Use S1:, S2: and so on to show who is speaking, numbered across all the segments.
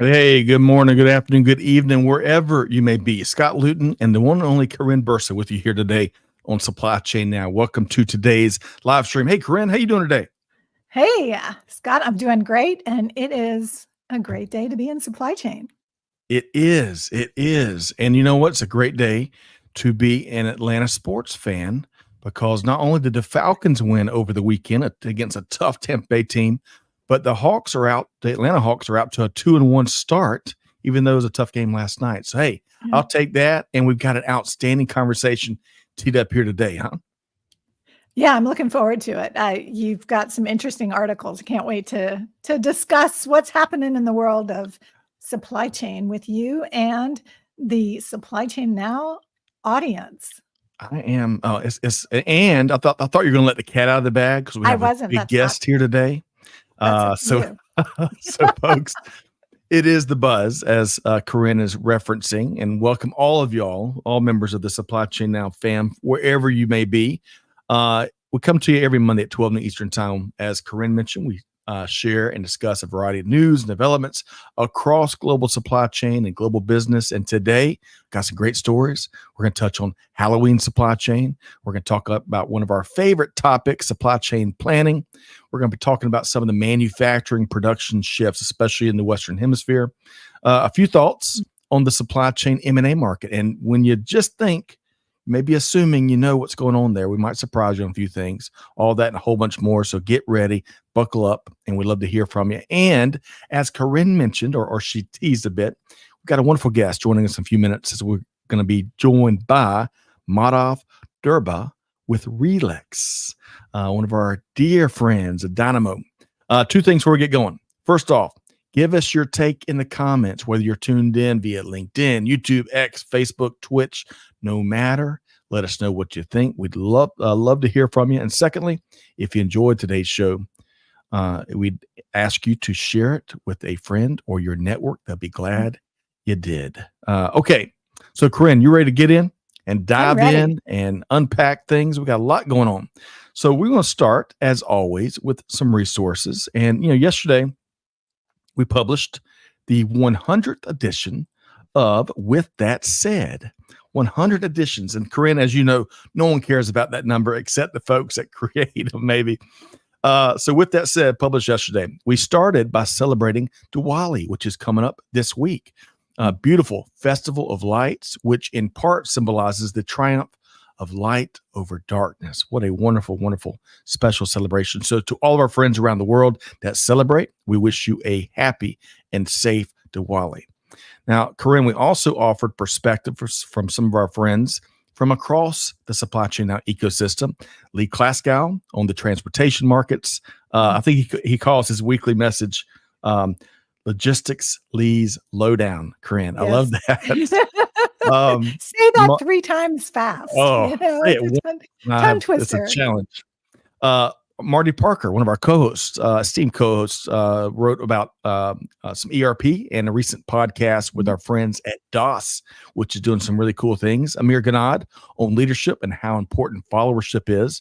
S1: Hey, good morning, good afternoon, good evening, wherever you may be. Scott Luton and the one and only Karin Bursa with you here today on Supply Chain Now. Welcome to today's live stream. Hey, Karin, how you doing today?
S2: Hey, Scott, I'm doing great, and it is a great day to be in supply chain.
S1: It is. It is. And you know what? It's a great day to be an Atlanta sports fan because not only did the Falcons win over the weekend against a tough Tampa Bay team, but the Hawks are out. The Atlanta Hawks are out to a 2-1 start, even though it was a tough game last night. So, hey,
S2: Yeah.
S1: I'll take that. And we've got an outstanding conversation teed up here today, huh?
S2: Yeah, I'm looking forward to it. You've got some interesting articles. I can't wait to discuss what's happening in the world of supply chain with you and the Supply Chain Now audience.
S1: I am. And I thought you were going to let the cat out of the bag because we
S2: I
S1: have a
S2: wasn't.
S1: big guest here today.
S2: That's up to
S1: So,
S2: you.
S1: so folks, it is the buzz, as Karin is referencing, and welcome all of y'all, all members of the Supply Chain Now fam, wherever you may be. We come to you every Monday at 12 noon Eastern Time. As Karin mentioned, we share and discuss a variety of news and developments across global supply chain and global business. And today, got some great stories. We're going to touch on Halloween supply chain. We're going to talk about one of our favorite topics, supply chain planning. We're going to be talking about some of the manufacturing production shifts, especially in the Western Hemisphere. A few thoughts on the supply chain M&A market. And when you just think, maybe assuming you know what's going on there, we might surprise you on a few things, all that and a whole bunch more. So get ready, buckle up, and we'd love to hear from you. And as Karin mentioned, or she teased a bit, we've got a wonderful guest joining us in a few minutes as we're going to be joined by Madhav Durbha with RELEX, one of our dear friends at Dynamo. Two things before we get going. First off, give us your take in the comments, whether you're tuned in via LinkedIn, YouTube, X, Facebook, Twitch, no matter. Let us know what you think. We'd love to hear from you. And secondly, if you enjoyed today's show, we'd ask you to share it with a friend or your network. They'll be glad you did. Okay, so Karin, you ready to get in and dive in and unpack things? We got a lot going on. So we're going to start, as always, with some resources. And, yesterday we published the 100th edition of With That Said. 100 editions. And Karin, as you know, no one cares about that number except the folks that create them, maybe. So with that said, published yesterday, we started by celebrating Diwali, which is coming up this week. Beautiful festival of lights, which in part symbolizes the triumph of light over darkness. What a wonderful, wonderful special celebration. So to all of our friends around the world that celebrate, we wish you a happy and safe Diwali. Now, Karin, we also offered perspective from some of our friends from across the Supply Chain Now ecosystem. Lee Klaskow on the transportation markets. I think he calls his weekly message Logistics Lee's Lowdown, Karin. Yes. I love that.
S2: Say that 3 times fast.
S1: Oh, it's a tongue twister. It's a challenge. Marty Parker, one of our co-hosts, esteemed co-hosts, wrote about some ERP and a recent podcast with our friends at DOS, which is doing some really cool things. Amir Ganad on leadership and how important followership is.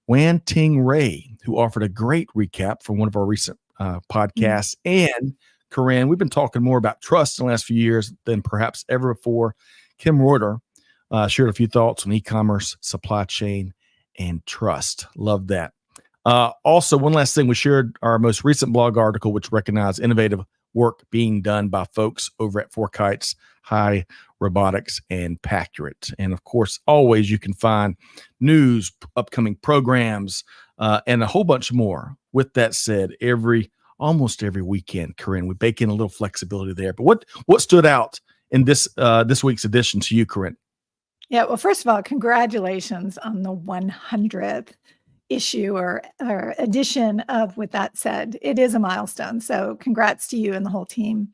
S1: Wan Ting Ray, who offered a great recap from one of our recent podcasts. And Karin, we've been talking more about trust in the last few years than perhaps ever before. Kim Reuter shared a few thoughts on e-commerce, supply chain, and trust. Love that. Also, one last thing, we shared our most recent blog article, which recognized innovative work being done by folks over at Four Kites, High Robotics, and Pacurate. And of course, always you can find news, upcoming programs, and a whole bunch more. With that said, almost every weekend, Karin, we bake in a little flexibility there. But what stood out in this week's edition to you, Karin?
S2: Yeah, well, first of all, congratulations on the 100th issue or edition of With That Said. It is a milestone. So congrats to you and the whole team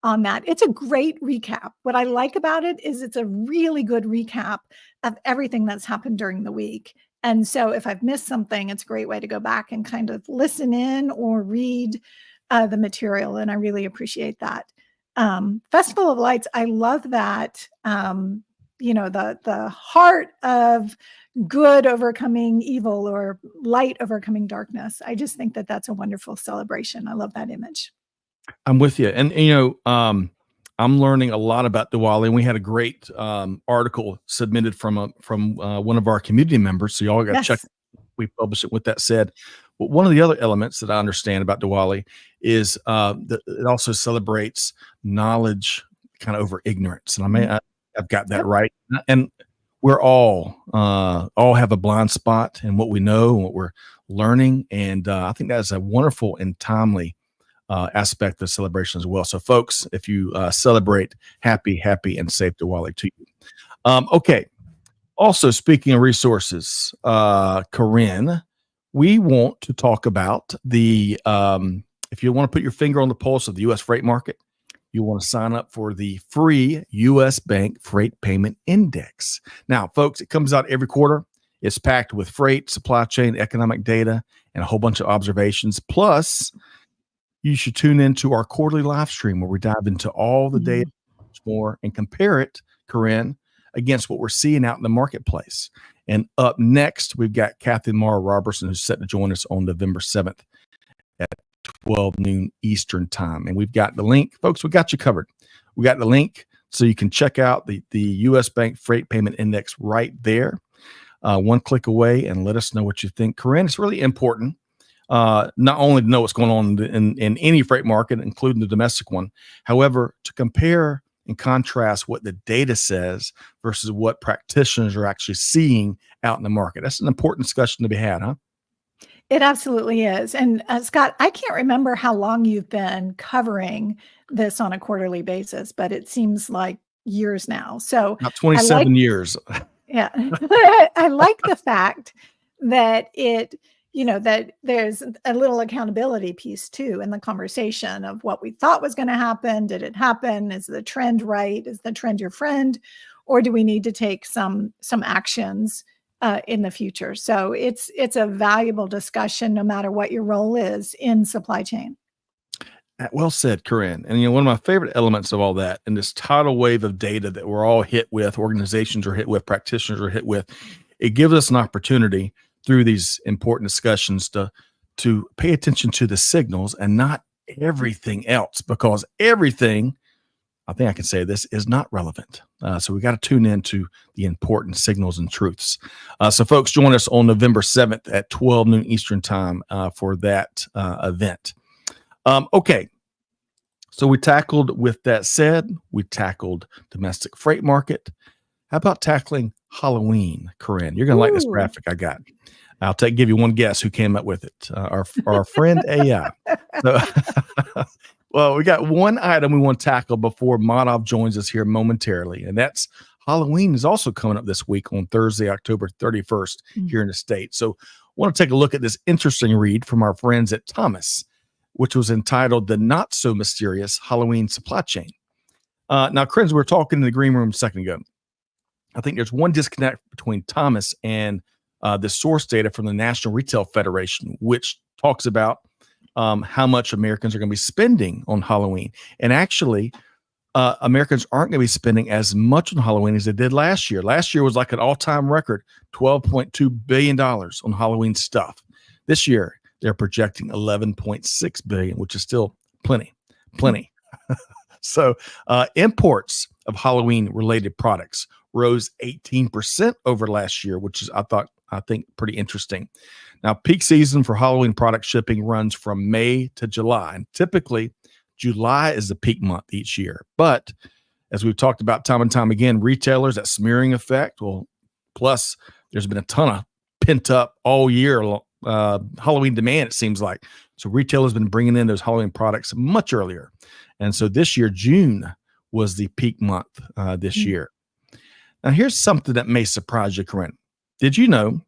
S2: on that. It's a great recap. What I like about it is it's a really good recap of everything that's happened during the week. And so if I've missed something, it's a great way to go back and kind of listen in or read the material. And I really appreciate that. Festival of Lights, I love that. The heart of good overcoming evil or light overcoming darkness. I just think that that's a wonderful celebration. I love that image.
S1: I'm with you. And, I'm learning a lot about Diwali, and we had a great article submitted from one of our community members. So y'all got to check.
S2: Yes.
S1: We published it. With that said, but one of the other elements that I understand about Diwali is that it also celebrates knowledge kind of over ignorance. And I've got that
S2: Yep.
S1: right. And we're all have a blind spot in what we know and what we're learning. And I think that is a wonderful and timely aspect of celebration as well. So, folks, if you celebrate, happy and safe Diwali to you. Okay. Also, speaking of resources, Karin, we want to talk about the if you want to put your finger on the pulse of the U.S. freight market, you want to sign up for the free U.S. Bank Freight Payment Index. Now, folks, it comes out every quarter. It's packed with freight, supply chain, economic data, and a whole bunch of observations. Plus, you should tune into our quarterly live stream where we dive into all the data more and compare it, Karin, against what we're seeing out in the marketplace. And up next, we've got Kathy Mara Robertson, who's set to join us on November 7th at 12 noon Eastern time. And we've got the link. Folks, we got you covered. We got the link so you can check out the U.S. Bank Freight Payment Index right there. One click away, and let us know what you think. Karin, it's really important not only to know what's going on in any freight market, including the domestic one, however, to compare and contrast what the data says versus what practitioners are actually seeing out in the market. That's an important discussion to be had, huh?
S2: It absolutely is. And Scott, I can't remember how long you've been covering this on a quarterly basis, but it seems like years now. So
S1: About 27 years.
S2: Yeah. I like the fact that that there's a little accountability piece too in the conversation of what we thought was going to happen. Did it happen? Is the trend right? Is the trend your friend? Or do we need to take some actions in the future? So it's a valuable discussion no matter what your role is in supply chain.
S1: Well said, Karin. And one of my favorite elements of all that, and this tidal wave of data that we're all hit with, organizations are hit with, practitioners are hit with, it gives us an opportunity through these important discussions to pay attention to the signals and not everything else, because everything, I think I can say this, is not relevant. So we got to tune into the important signals and truths. So folks, join us on November 7th at 12 noon Eastern time for that event. Okay. So with that said, we tackled domestic freight market. How about tackling Halloween, Karin? You're going to like this graphic I got. I'll give you one guess who came up with it. Our friend AI. So, well, we got one item we want to tackle before Madhav joins us here momentarily, and that's Halloween is also coming up this week on Thursday, October 31st here in the States. So I want to take a look at this interesting read from our friends at Thomas, which was entitled The Not So Mysterious Halloween Supply Chain. Now, Karin, we were talking in the green room a second ago. I think there's one disconnect between Thomas and the source data from the National Retail Federation, which talks about how much Americans are going to be spending on Halloween. And actually, Americans aren't going to be spending as much on Halloween as they did last year. Last year was like an all-time record, $12.2 billion on Halloween stuff. This year, they're projecting $11.6 billion, which is still plenty. So imports of Halloween-related products rose 18% over last year, which is, I think, pretty interesting. Now, peak season for Halloween product shipping runs from May to July, and typically July is the peak month each year. But as we've talked about time and time again, retailers, that smearing effect, well, plus there's been a ton of pent up all year Halloween demand, it seems like. So retailers have been bringing in those Halloween products much earlier. And so this year, June was the peak month this year. Now, here's something that may surprise you, Karin. Did you know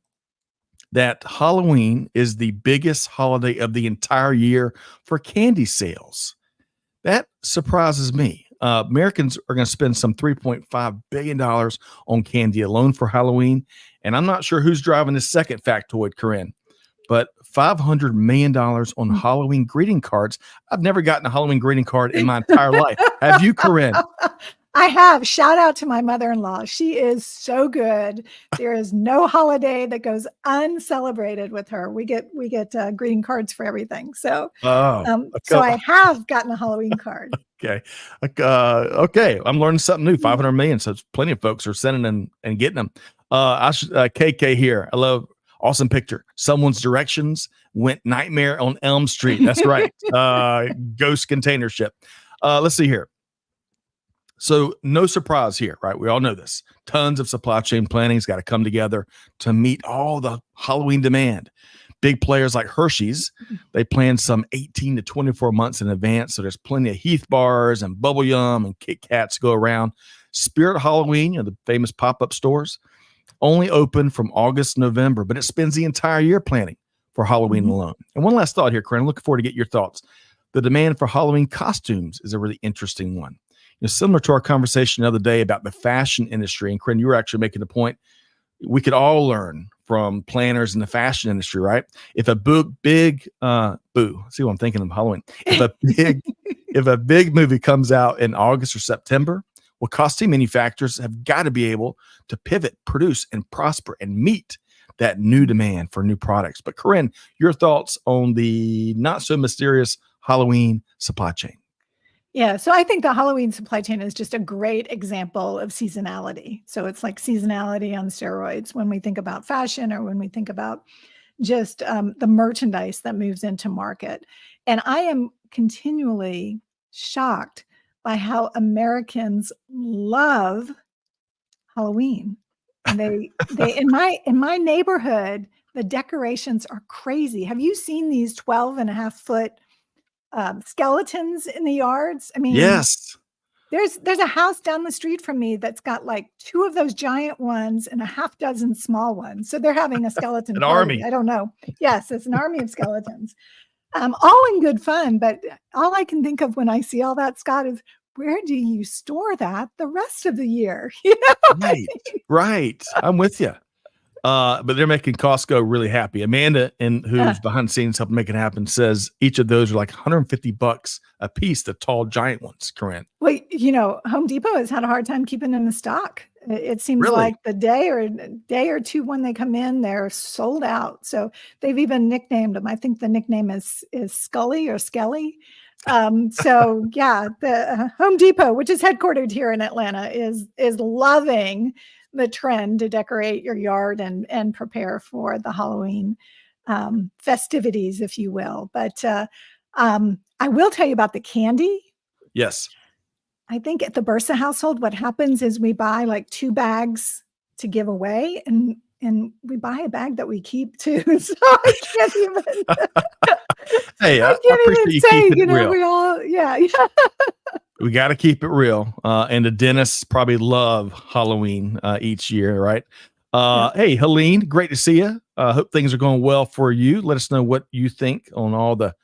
S1: that Halloween is the biggest holiday of the entire year for candy sales? That surprises me. Americans are going to spend some $3.5 billion on candy alone for Halloween. And I'm not sure who's driving this second factoid, Karin, but $500 million on Halloween greeting cards. I've never gotten a Halloween greeting card in my entire life. Have you, Karin?
S2: I have. Shout out to my mother-in-law. She is so good. There is no holiday that goes uncelebrated with her. We get greeting cards for everything. So,
S1: Oh,
S2: so
S1: okay.
S2: I have gotten a Halloween card.
S1: Okay. Okay. I'm learning something new. 500 million. So plenty of folks are sending and getting them. KK here. I love awesome picture. Someone's directions went Nightmare on Elm Street. That's right. Ghost container ship. Let's see here. So no surprise here, right? We all know this. Tons of supply chain planning's got to come together to meet all the Halloween demand. Big players like Hershey's, they plan some 18 to 24 months in advance. So there's plenty of Heath bars and Bubble Yum and Kit Kats go around. Spirit Halloween, the famous pop-up stores, only open from August, November, but it spends the entire year planning for Halloween alone. And one last thought here, Karin, looking forward to get your thoughts. The demand for Halloween costumes is a really interesting one. Similar to our conversation the other day about the fashion industry, and Karin, you were actually making the point, we could all learn from planners in the fashion industry, right? If a big see what I'm thinking of Halloween. If a big movie comes out in August or September, well, costume manufacturers have got to be able to pivot, produce, and prosper and meet that new demand for new products. But Karin, your thoughts on the not so mysterious Halloween supply chain?
S2: Yeah, so I think the Halloween supply chain is just a great example of seasonality. So it's like seasonality on steroids when we think about fashion or when we think about just the merchandise that moves into market. And I am continually shocked by how Americans love Halloween. And they in my neighborhood, the decorations are crazy. Have you seen these 12.5-foot skeletons in the yards? I mean,
S1: Yes.
S2: there's a house down the street from me that's got like 2 of those giant ones and a half dozen small ones. So they're having a skeleton
S1: An
S2: party.
S1: army.
S2: I don't know. Yes, it's an army of skeletons. All in good fun, but all I can think of when I see all that, Scott, is where do you store that the rest of the year? You know?
S1: Right. I'm with you. But they're making Costco really happy. Amanda, who's behind the scenes helping make it happen, says each of those are like $150 a piece, the tall giant ones, Karin.
S2: Well, Home Depot has had a hard time keeping them in stock. It seems
S1: Really?
S2: like the day or two when they come in, they're sold out. So they've even nicknamed them. I think the nickname is Scully or Skelly. So yeah, the Home Depot, which is headquartered here in Atlanta, is loving the trend to decorate your yard and prepare for the Halloween festivities, if you will. But I will tell you about the candy.
S1: Yes.
S2: I think at the Bursa household, what happens is we buy like 2 bags to give away, and we buy a bag that we keep too. So I can't even.
S1: Hey, I
S2: can't
S1: appreciate
S2: even
S1: you
S2: say,
S1: keeping it real.
S2: we all, yeah.
S1: We got to keep it real. And the dentists probably love Halloween each year, right? Hey, Helene, great to see you. Hope things are going well for you. Let us know what you think on all the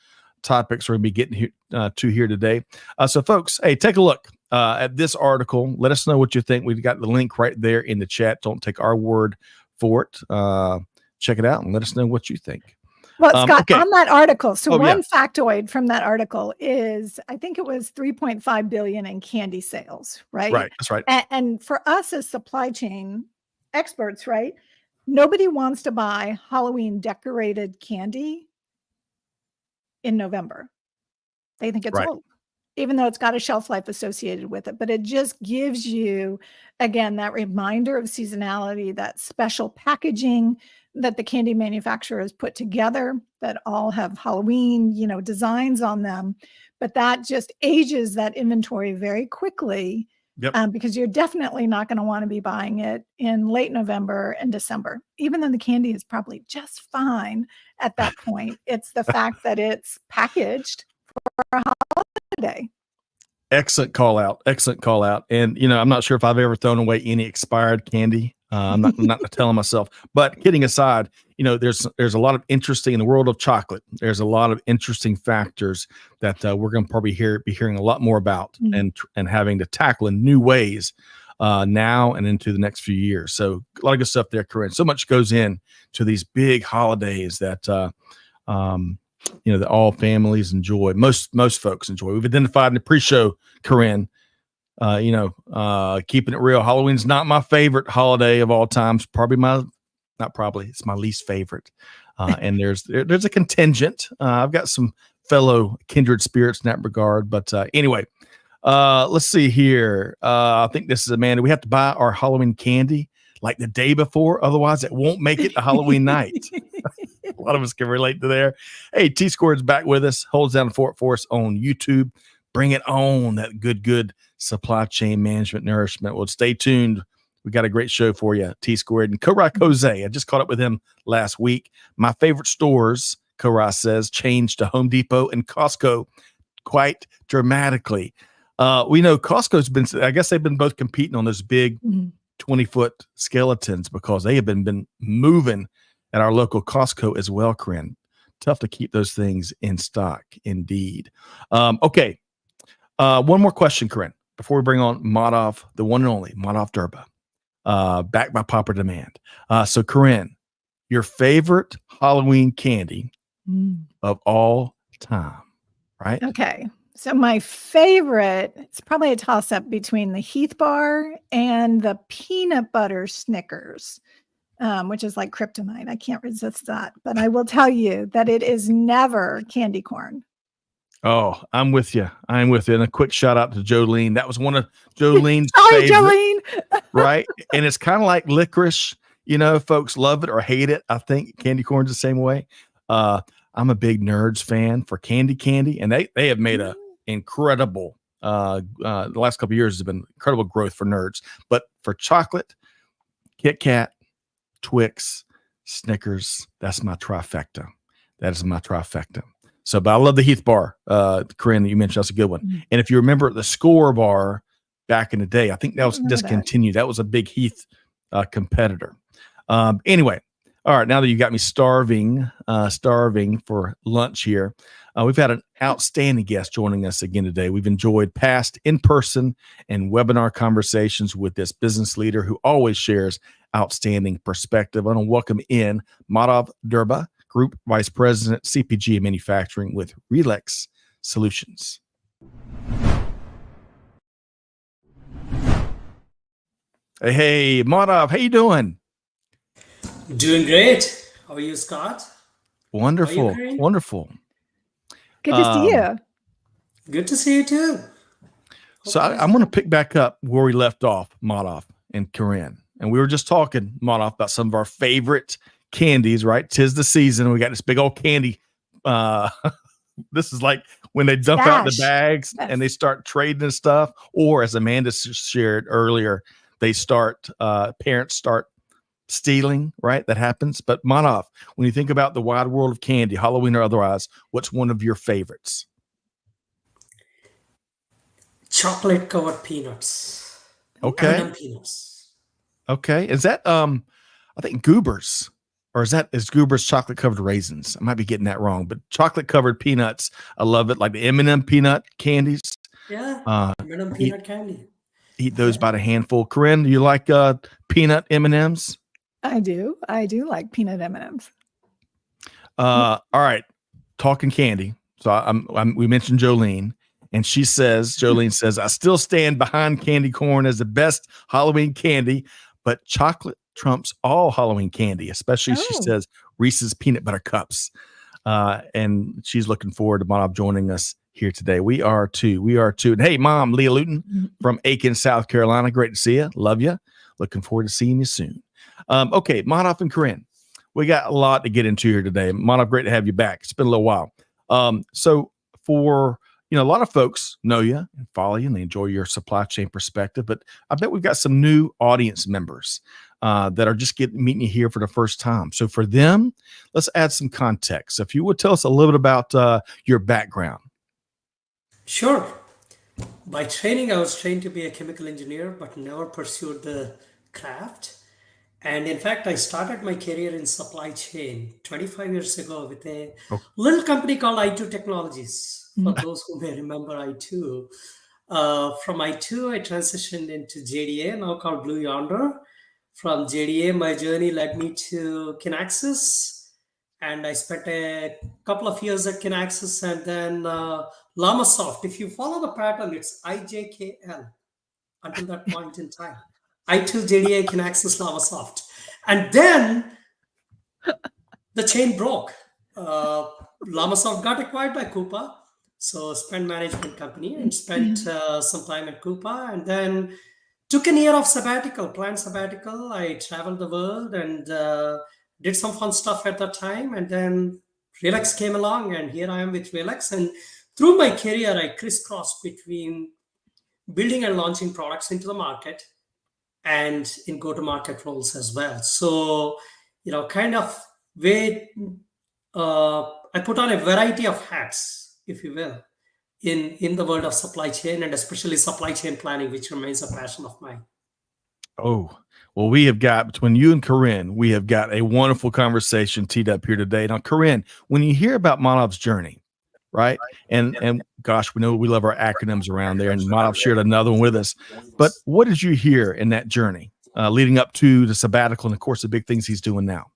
S1: topics we're going to be getting to here today. So, folks, hey, take a look at this article. Let us know what you think. We've got the link right there in the chat. Don't take our word for it. Check it out and let us know what you think.
S2: Well, Scott, on that article, so one factoid from that article is, I think it was 3.5 billion in candy sales, right?
S1: Right, that's right.
S2: And for us as supply chain experts, right, nobody wants to buy Halloween decorated candy in November. They think it's old, even though it's got a shelf life associated with it. But it just gives you, again, that reminder of seasonality, that special packaging that the candy manufacturers put together that all have Halloween, designs on them. But that just ages that inventory very quickly.
S1: Yep.
S2: Because you're definitely not going to want to be buying it in late November and December, even though the candy is probably just fine at that point. It's the fact that it's packaged for a holiday.
S1: Excellent call out. And, I'm not sure if I've ever thrown away any expired candy. I'm not telling myself, but kidding aside, there's a lot of interesting in the world of chocolate. There's a lot of interesting factors that we're going to probably be hearing a lot more about and having to tackle in new ways now and into the next few years. So a lot of good stuff there, Karin. So much goes in to these big holidays that, that all families enjoy. Most folks enjoy. We've identified in the pre-show, Karin, Keeping it real. Halloween's not my favorite holiday of all time. It's my least favorite. And there's a contingent. I've got some fellow kindred spirits in that regard. But anyway, let's see here. I think this is Amanda. We have to buy our Halloween candy like the day before. Otherwise, it won't make it to Halloween night. A lot of us can relate to there. Hey, T Squared's back with us. Holds down the fort for us on YouTube. Bring it on, that good supply chain management nourishment. Well, stay tuned. We got a great show for you, T Squared. And Korai Jose, I just caught up with him last week. My favorite stores, Korai says, changed to Home Depot and Costco quite dramatically. We know Costco's been, I guess they've been both competing on those big 20-foot skeletons because they have been moving at our local Costco as well, Karin. Tough to keep those things in stock, indeed. Okay. One more question, Karin, before we bring on Madhav, the one and only Madhav Durbha, backed by popular demand. So, Karin, your favorite Halloween candy of all time, right?
S2: Okay. So my favorite, it's probably a toss-up between the Heath Bar and the peanut butter Snickers, which is like kryptonite. I can't resist that. But I will tell you that it is never candy corn.
S1: Oh, I'm with you. And a quick shout out to Jolene. That was one of Jolene's
S2: Sorry,
S1: favorite,
S2: Jolene.
S1: right? And it's kind of like licorice. Folks love it or hate it. I think candy corn's the same way. I'm a big Nerds fan for candy, and they have made a incredible the last couple of years has been incredible growth for Nerds. But for chocolate, Kit Kat, Twix, Snickers, that's my trifecta. That is my trifecta. So, but I love the Heath Bar, Karin, that you mentioned. That's a good one. And if you remember the Score Bar back in the day, I think that was discontinued. That was a big Heath competitor. Anyway, all right. Now that you got me starving for lunch here, we've had an outstanding guest joining us again today. We've enjoyed past in-person and webinar conversations with this business leader who always shares outstanding perspective. I want to welcome in Madhav Durbha, Group Vice President, CPG and Manufacturing with RELEX Solutions. Hey, Madhav, how you doing?
S3: Doing great. How are you, Scott?
S1: Wonderful, wonderful.
S2: Good to see you.
S3: Good to see you too.
S1: So I'm going to pick back up where we left off, Madhav and Karin. And we were just talking, Madhav, about some of our favorite candies, right? 'Tis the season. We got this big old candy. This is like when they dump out the bags and they start trading and stuff. Or as Amanda shared earlier, parents start stealing, right? That happens. But Madhav, when you think about the wide world of candy, Halloween or otherwise, what's one of your favorites?
S3: Chocolate covered peanuts.
S1: Okay.
S3: M&M peanuts.
S1: Okay. Is that I think Goobers, or is Goobers chocolate covered raisins? I might be getting that wrong, but chocolate covered peanuts. I love it. Like the M&M peanut candies.
S3: Yeah. M&M peanut candy.
S1: Eat those by the handful. Karin, do you like peanut M&Ms?
S2: I do like peanut M&Ms.
S1: All right. Talking candy. So we mentioned Jolene, and Jolene says, I still stand behind candy corn as the best Halloween candy, but chocolate trumps all Halloween candy, especially she says Reese's peanut butter cups. And she's looking forward to Madhav joining us here today. We are too. And hey, Mom, Leah Luton from Aiken, South Carolina. Great to see you. Love you. Looking forward to seeing you soon. Okay, Madhav and Karin, we got a lot to get into here today. Madhav, great to have you back. It's been a little while. So for a lot of folks know you and follow you and they enjoy your supply chain perspective, but I bet we've got some new audience members that are just meeting you here for the first time. So for them, let's add some context. So if you would tell us a little bit about your background.
S3: Sure. By training, I was trained to be a chemical engineer, but never pursued the craft. And in fact, I started my career in supply chain 25 years ago with a little company called I2 Technologies. For those who may remember I2. From I2, I transitioned into JDA, now called Blue Yonder. From JDA, my journey led me to Kinaxis. And I spent a couple of years at Kinaxis and then Lamasoft. If you follow the pattern, it's IJKL. until that point in time. ITIL JDA can access Lavasoft. And then the chain broke. Lamasoft got acquired by Coupa, so spent management company, and spent some time at Coupa, and then took a year of sabbatical, planned sabbatical. I traveled the world and did some fun stuff at that time, and then RELEX came along, and here I am with RELEX. And through my career, I crisscrossed between building and launching products into the market and in go-to-market roles as well. So, kind of way I put on a variety of hats, if you will, in the world of supply chain, and especially supply chain planning, which remains a passion of mine.
S1: Oh, well, we have got, between you and Karin, we have got a wonderful conversation teed up here today. Now, Karin, when you hear about Madhav's journey, right? And gosh, we know we love our acronyms around there, and Madhav shared another one with us. But what did you hear in that journey leading up to the sabbatical and, of course, the big things he's doing now?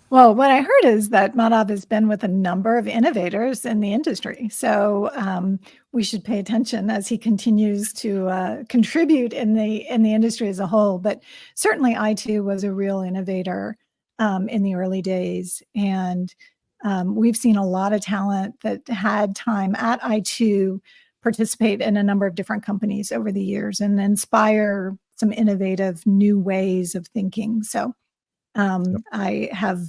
S2: Well, what I heard is that Madhav has been with a number of innovators in the industry. So we should pay attention as he continues to contribute in the industry as a whole. But certainly I2 was a real innovator in the early days. And we've seen a lot of talent that had time at I2 participate in a number of different companies over the years and inspire some innovative new ways of thinking. So I have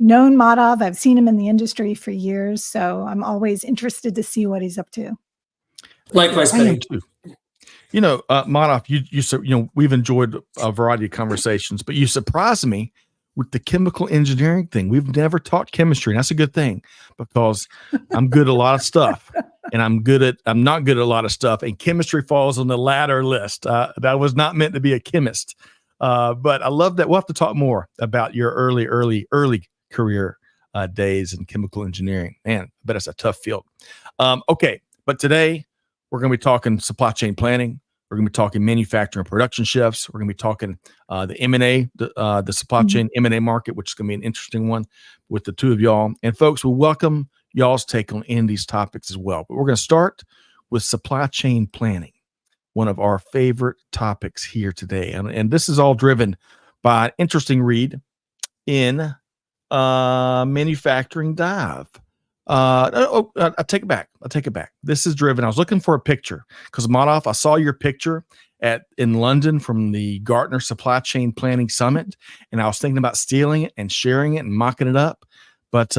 S2: known Madhav. I've seen him in the industry for years, so I'm always interested to see what he's up to.
S3: Likewise, Karin.
S1: Madhav, we've enjoyed a variety of conversations, but you surprised me with the chemical engineering thing. We've never taught chemistry, and that's a good thing, because I'm good at a lot of stuff, and I'm not good at a lot of stuff, and chemistry falls on the latter list. That was not meant to be a chemist. But I love that. We'll have to talk more about your early career days in chemical engineering. Man, I bet it's a tough field. Okay, but today we're going to be talking supply chain planning. We're going to be talking manufacturing and production shifts. We're going to be talking the M&A, the supply chain M&A market, which is going to be an interesting one with the two of y'all. And folks, we welcome y'all's take on any of these topics as well. But we're going to start with supply chain planning, one of our favorite topics here today. And this is all driven by an interesting read in Manufacturing Dive. I take it back. This is driven. I was looking for a picture because, Madhav, I saw your picture in London from the Gartner Supply Chain Planning Summit, and I was thinking about stealing it and sharing it and mocking it up. But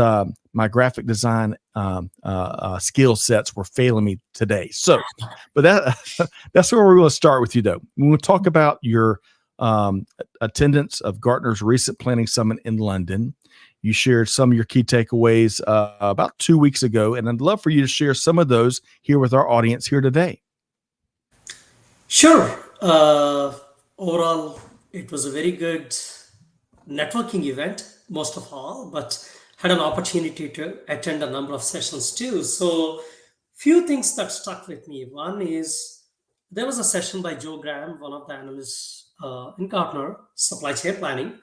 S1: my graphic design skill sets were failing me today. So, but that's where we're going to start with you, though. When we talk about your attendance of Gartner's recent planning summit in London, you shared some of your key takeaways about 2 weeks ago, and I'd love for you to share some of those here with our audience here today.
S3: Sure. Overall, it was a very good networking event, most of all, but had an opportunity to attend a number of sessions too. So few things that stuck with me. One is there was a session by Joe Graham, one of the analysts in Gartner, supply chain planning.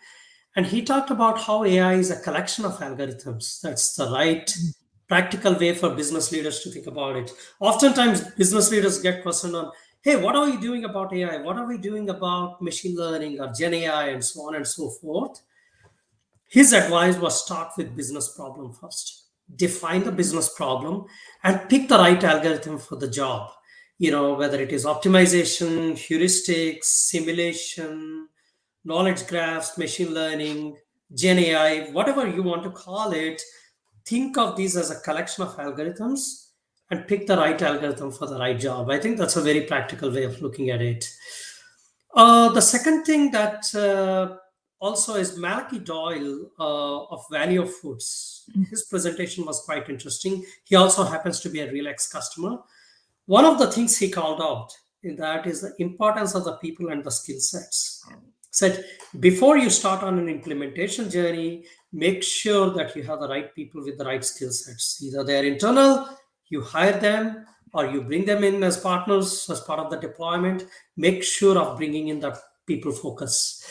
S3: And he talked about how AI is a collection of algorithms. That's the right practical way for business leaders to think about it. Oftentimes, business leaders get questioned on, hey, what are we doing about AI? What are we doing about machine learning or Gen AI and so on and so forth? His advice was start with business problem first. Define the business problem and pick the right algorithm for the job. Whether it is optimization, heuristics, simulation, knowledge graphs, machine learning, Gen AI, whatever you want to call it, think of these as a collection of algorithms and pick the right algorithm for the right job. I think that's a very practical way of looking at it. The second thing that also is Malachy Doyle of Value of Foods. His presentation was quite interesting. He also happens to be a RELEX customer. One of the things he called out in that is the importance of the people and the skill sets. Said, before you start on an implementation journey, make sure that you have the right people with the right skill sets. Either they're internal, you hire them, or you bring them in as partners as part of the deployment. Make sure of bringing in that people focus.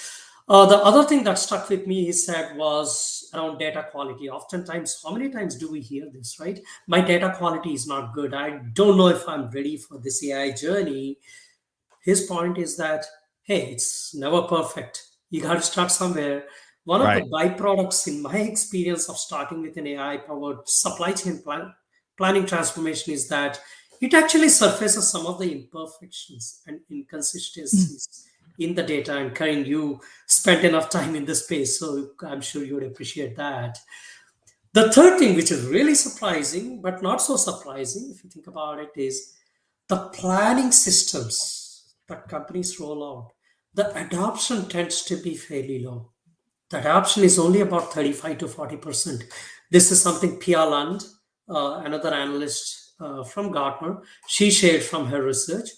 S3: The other thing that stuck with me, he said, was around data quality. Oftentimes, how many times do we hear this, right? My data quality is not good. I don't know if I'm ready for this AI journey. His point is that, hey, it's never perfect. You got to start somewhere. One of the
S1: Right.
S3: byproducts, in my experience of starting with an AI powered supply chain planning transformation, is that it actually surfaces some of the imperfections and inconsistencies in the data. And Karin, you spent enough time in this space, so I'm sure you would appreciate that. The third thing, which is really surprising, but not so surprising if you think about it, is the planning systems that companies roll out. The adoption tends to be fairly low. The adoption is only about 35 to 40%. This is something Pia Lund, another analyst from Gartner, she shared from her research.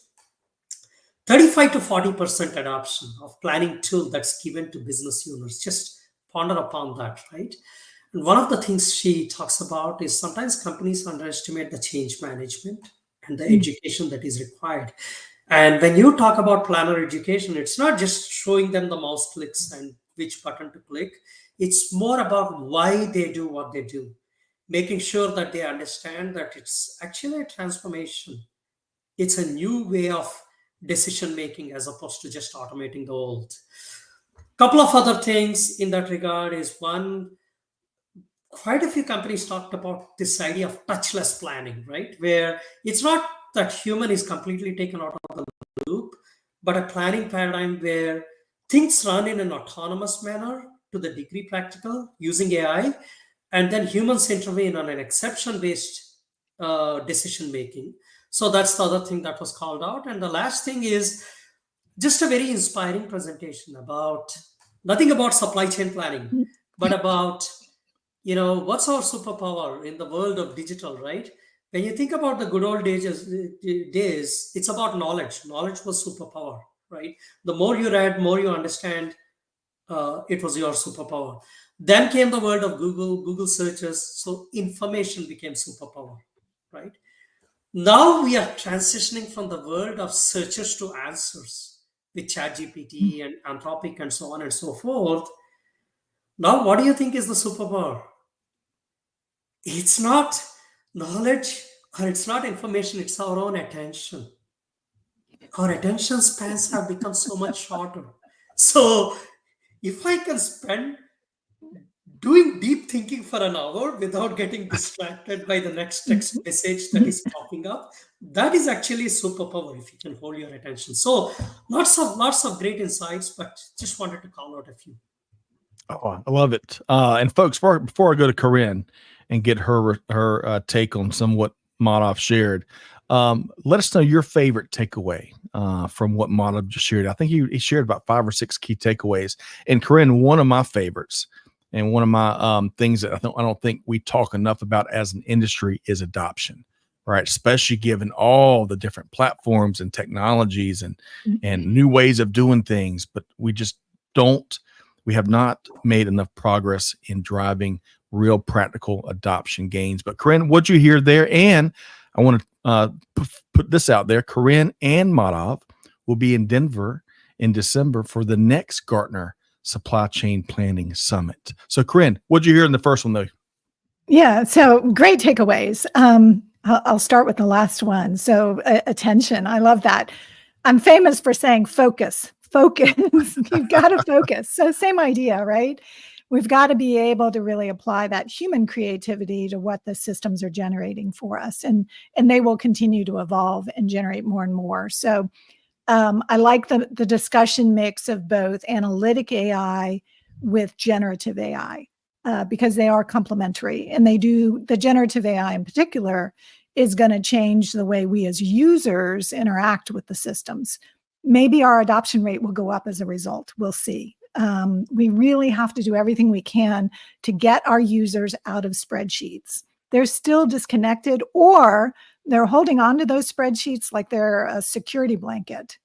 S3: 35 to 40% adoption of planning tool that's given to business owners. Just ponder upon that, right? And one of the things she talks about is sometimes companies underestimate the change management and the education that is required. And when you talk about planner education, it's not just showing them the mouse clicks and which button to click. It's more about why they do what they do, making sure that they understand that it's actually a transformation. It's a new way of decision making as opposed to just automating the old. Couple of other things in that regard is one, quite a few companies talked about this idea of touchless planning, right? Where it's not that human is completely taken out of the loop, but a planning paradigm where things run in an autonomous manner to the degree practical using AI, and then humans intervene on an exception based decision making. So that's the other thing that was called out. And the last thing is just a very inspiring presentation about nothing about supply chain planning, but about, what's our superpower in the world of digital, right? When you think about the good old days, it's about knowledge. Knowledge was superpower, right? The more you read, more you understand, it was your superpower. Then came the world of Google searches. So information became superpower, right? Now we are transitioning from the world of searches to answers with ChatGPT and Anthropic and so on and so forth. Now, what do you think is the superpower? It's not knowledge or it's not information, it's our own attention. Our attention spans have become so much shorter. So, if I can spend doing deep thinking for an hour without getting distracted by the next text message that is popping up, that is actually a superpower if you can hold your attention. So lots of great insights, but just wanted to call out a few.
S1: Oh, I love it. And folks, before I go to Karin and get her take on what Madhav shared, let us know your favorite takeaway from what Madhav just shared. I think he shared about 5 or 6 key takeaways. And Karin, one of my favorites and one of my things that I don't think we talk enough about as an industry is adoption, right? Especially given all the different platforms and technologies and new ways of doing things, but we have not made enough progress in driving real practical adoption gains. But Karin, what'd you hear there? And I want to put this out there. Karin and Madhav will be in Denver in December for the next Gartner Supply Chain Planning Summit. So Karin, what'd you hear in the first one though?
S2: Yeah, so great takeaways. I'll start with the last one. So attention, I love that. I'm famous for saying focus. You've got to focus. So same idea, right? We've got to be able to really apply that human creativity to what the systems are generating for us. And they will continue to evolve and generate more and more. So I like the discussion mix of both analytic AI with generative AI because they are complementary. And the generative AI in particular is going to change the way we as users interact with the systems. Maybe our adoption rate will go up as a result. We'll see. We really have to do everything we can to get our users out of spreadsheets. They're still disconnected, or they're holding on to those spreadsheets like they're a security blanket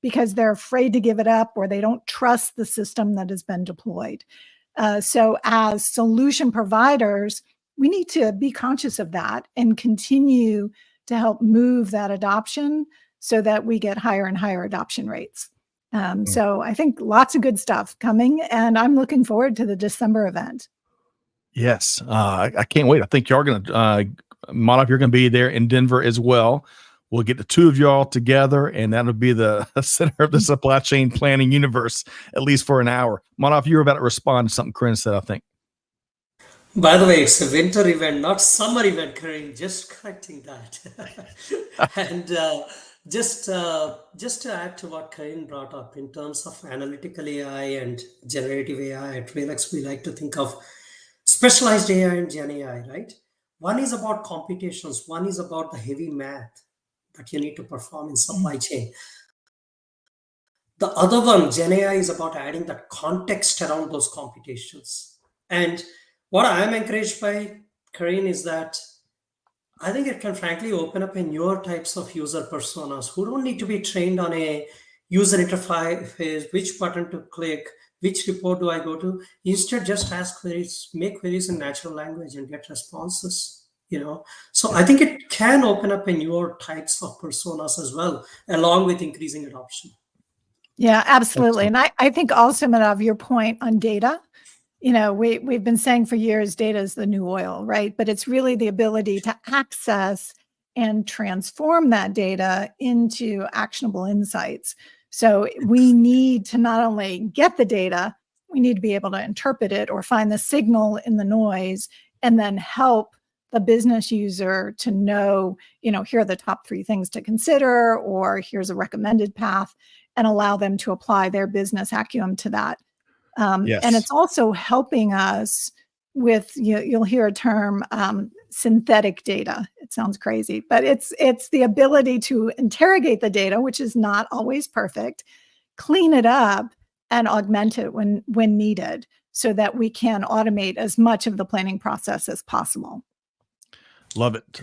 S2: because they're afraid to give it up, or they don't trust the system that has been deployed. So as solution providers, we need to be conscious of that and continue to help move that adoption so that we get higher and higher adoption rates. So I think lots of good stuff coming, and I'm looking forward to the December event.
S1: Yes, I can't wait. I think y'all going to, Madhav, you're going to be there in Denver as well. we'll get the two of y'all together, and that'll be the center of the supply chain planning universe, at least for an hour. Madhav, you were about to respond to something Karin said, I think.
S3: By the way, it's a winter event, not summer event, Karin. Just correcting that. And just to add to what Karin brought up in terms of analytical AI and generative AI at RELEX, we like to think of specialized AI and Gen AI, right? One is about computations. One is about the heavy math that you need to perform in supply chain. The other one, Gen AI, is about adding that context around those computations. And what I am encouraged by, Karin, is that I think it can frankly open up a newer types of user personas who don't need to be trained on a user interface, which button to click, which report do I go to. Instead, just ask queries, make queries in natural language and get responses. So I think it can open up a newer types of personas as well, along with increasing adoption.
S2: Yeah, absolutely. And I think also, Madhav, your point on data, we've been saying for years, data is the new oil, right? But it's really the ability to access and transform that data into actionable insights. So we need to not only get the data, we need to be able to interpret it or find the signal in the noise and then help the business user to know, here are the top 3 things to consider, or here's a recommended path, and allow them to apply their business acumen to that.
S1: Yes.
S2: And it's also helping us with, you'll hear a term, synthetic data. It sounds crazy, but it's the ability to interrogate the data, which is not always perfect, clean it up and augment it when needed so that we can automate as much of the planning process as possible.
S1: Love it.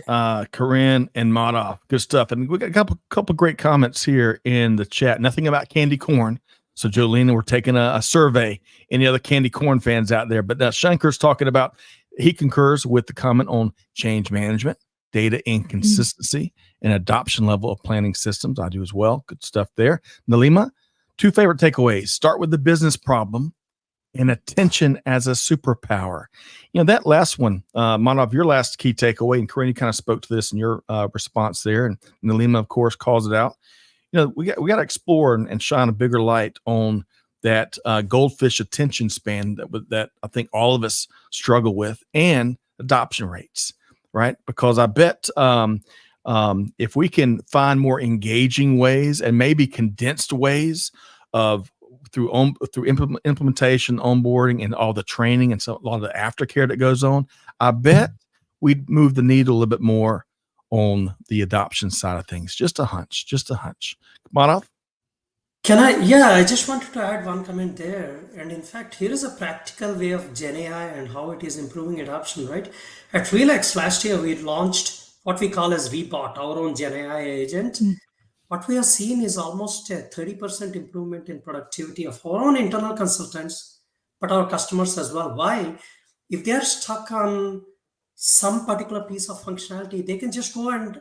S1: Karin and Madhav, good stuff. And we got a couple great comments here in the chat. Nothing about candy corn. So Jolene, we're taking a survey. Any other candy corn fans out there? But Shankar's talking about, he concurs with the comment on change management, data inconsistency, and adoption level of planning systems. I do as well. Good stuff there. Nalima, 2 favorite takeaways. Start with the business problem and attention as a superpower. That last one, Madhav, your last key takeaway, and Karin, you kind of spoke to this in your response there, and Nalima, of course, calls it out. We got to explore and shine a bigger light on that goldfish attention span that I think all of us struggle with, and adoption rates, right? Because I bet if we can find more engaging ways and maybe condensed ways of through implementation, onboarding, and all the training and so a lot of the aftercare that goes on, I bet we'd move the needle a little bit more on the adoption side of things. Just a hunch. Madhav?
S3: I just wanted to add one comment there. And in fact, here is a practical way of Gen AI and how it is improving adoption, right? At RELEX last year, we launched what we call as Rebot, our own Gen AI agent. What we have seen is almost a 30% improvement in productivity of our own internal consultants, but our customers as well. Why? If they are stuck on some particular piece of functionality, they can just go and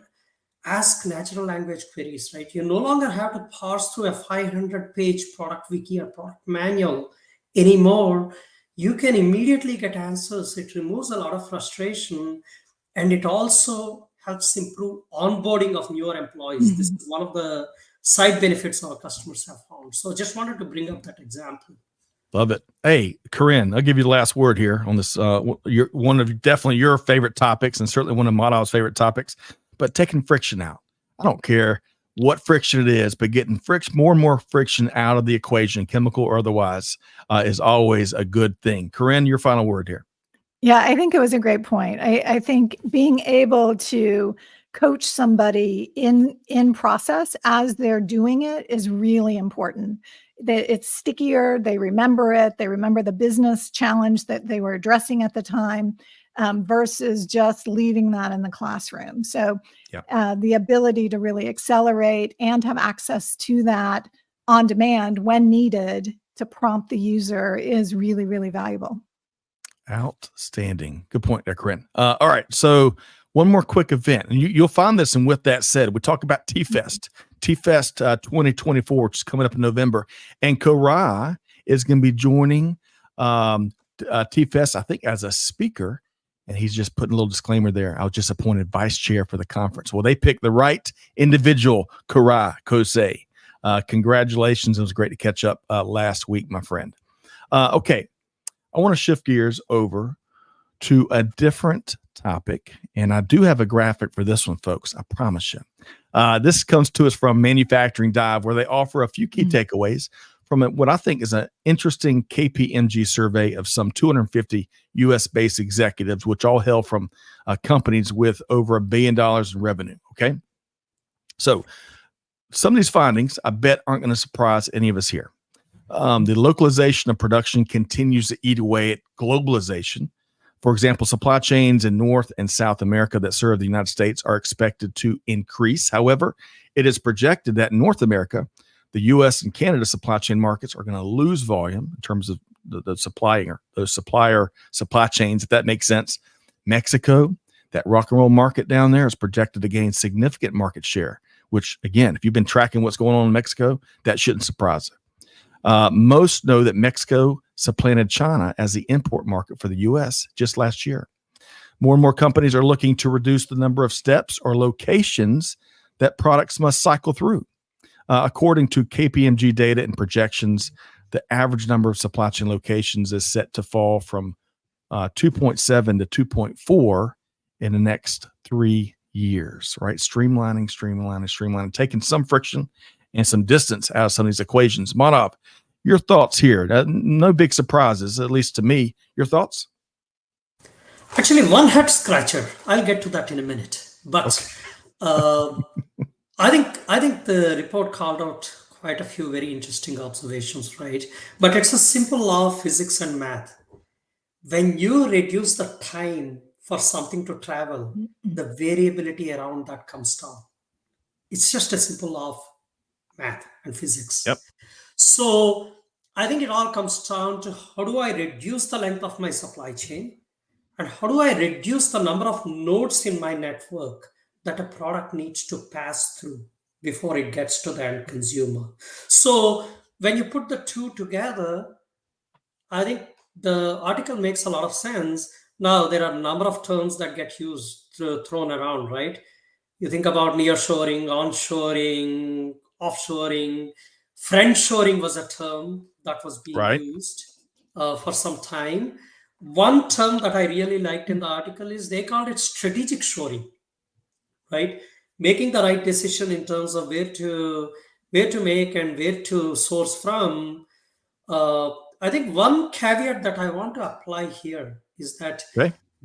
S3: ask natural language queries, right? You no longer have to parse through a 500-page product wiki or product manual anymore. You can immediately get answers. It removes a lot of frustration, and it also helps improve onboarding of newer employees. This is one of the side benefits our customers have found. So just wanted to bring up that example.
S1: Love it. Hey, Karin, I'll give you the last word here on this. One of definitely your favorite topics, and certainly one of Madhav's favorite topics, but taking friction out. I don't care what friction it is, but getting more and more friction out of the equation, chemical or otherwise, is always a good thing. Karin, your final word here.
S2: Yeah, I think it was a great point. I think being able to coach somebody in process as they're doing it is really important. It's stickier. They remember it. They remember the business challenge that they were addressing at the time, versus just leaving that in the classroom. So the ability to really accelerate and have access to that on demand when needed to prompt the user is really, really valuable.
S1: Outstanding. Good point there, Karin. All right. So one more quick event, and you'll find this. And with that said, we talk about T-Fest 2024, which is coming up in November. And Karin is going to be joining T-Fest, I think, as a speaker And he's just putting a little disclaimer there. I was just appointed vice chair for the conference. Well, they picked the right individual, Kosei. Congratulations. It was great to catch up last week, my friend. Okay. I want to shift gears over to a different topic. And I do have a graphic for this one, folks. I promise you. This comes to us from Manufacturing Dive, where they offer a few key takeaways from what I think is an interesting KPMG survey of some 250 U.S.-based executives, which all hail from companies with over $1 billion in revenue. Okay, so some of these findings, I bet, aren't going to surprise any of us here. The localization of production continues to eat away at globalization. For example, supply chains in North and South America that serve the United States are expected to increase. However, it is projected that in North America, the U.S. and Canada supply chain markets are going to lose volume in terms of those supply chains, if that makes sense. Mexico, that rock and roll market down there, is projected to gain significant market share, which, again, if you've been tracking what's going on in Mexico, that shouldn't surprise you. Most know that Mexico supplanted China as the import market for the U.S. just last year. More and more companies are looking to reduce the number of steps or locations that products must cycle through. According to KPMG data and projections, the average number of supply chain locations is set to fall from 2.7 to 2.4 in the next 3 years, right? Streamlining, taking some friction and some distance out of some of these equations. Madhav, your thoughts here? No big surprises, at least to me. Your thoughts?
S3: Actually, one head scratcher. I'll get to that in a minute. But I think the report called out quite a few very interesting observations, right? But it's a simple law of physics and math. When you reduce the time for something to travel, the variability around that comes down. It's just a simple law of math and physics.
S1: Yep.
S3: So I think it all comes down to how do I reduce the length of my supply chain, and how do I reduce the number of nodes in my network that a product needs to pass through before it gets to the end consumer. So when you put the two together, I think the article makes a lot of sense. Now, there are a number of terms that get thrown around, right? You think about nearshoring, onshoring, offshoring. Friendshoring was a term that was being used for some time. One term that I really liked in the article is they called it strategic shoring, right? Making the right decision in terms of where to make and where to source from. I think one caveat that I want to apply here is that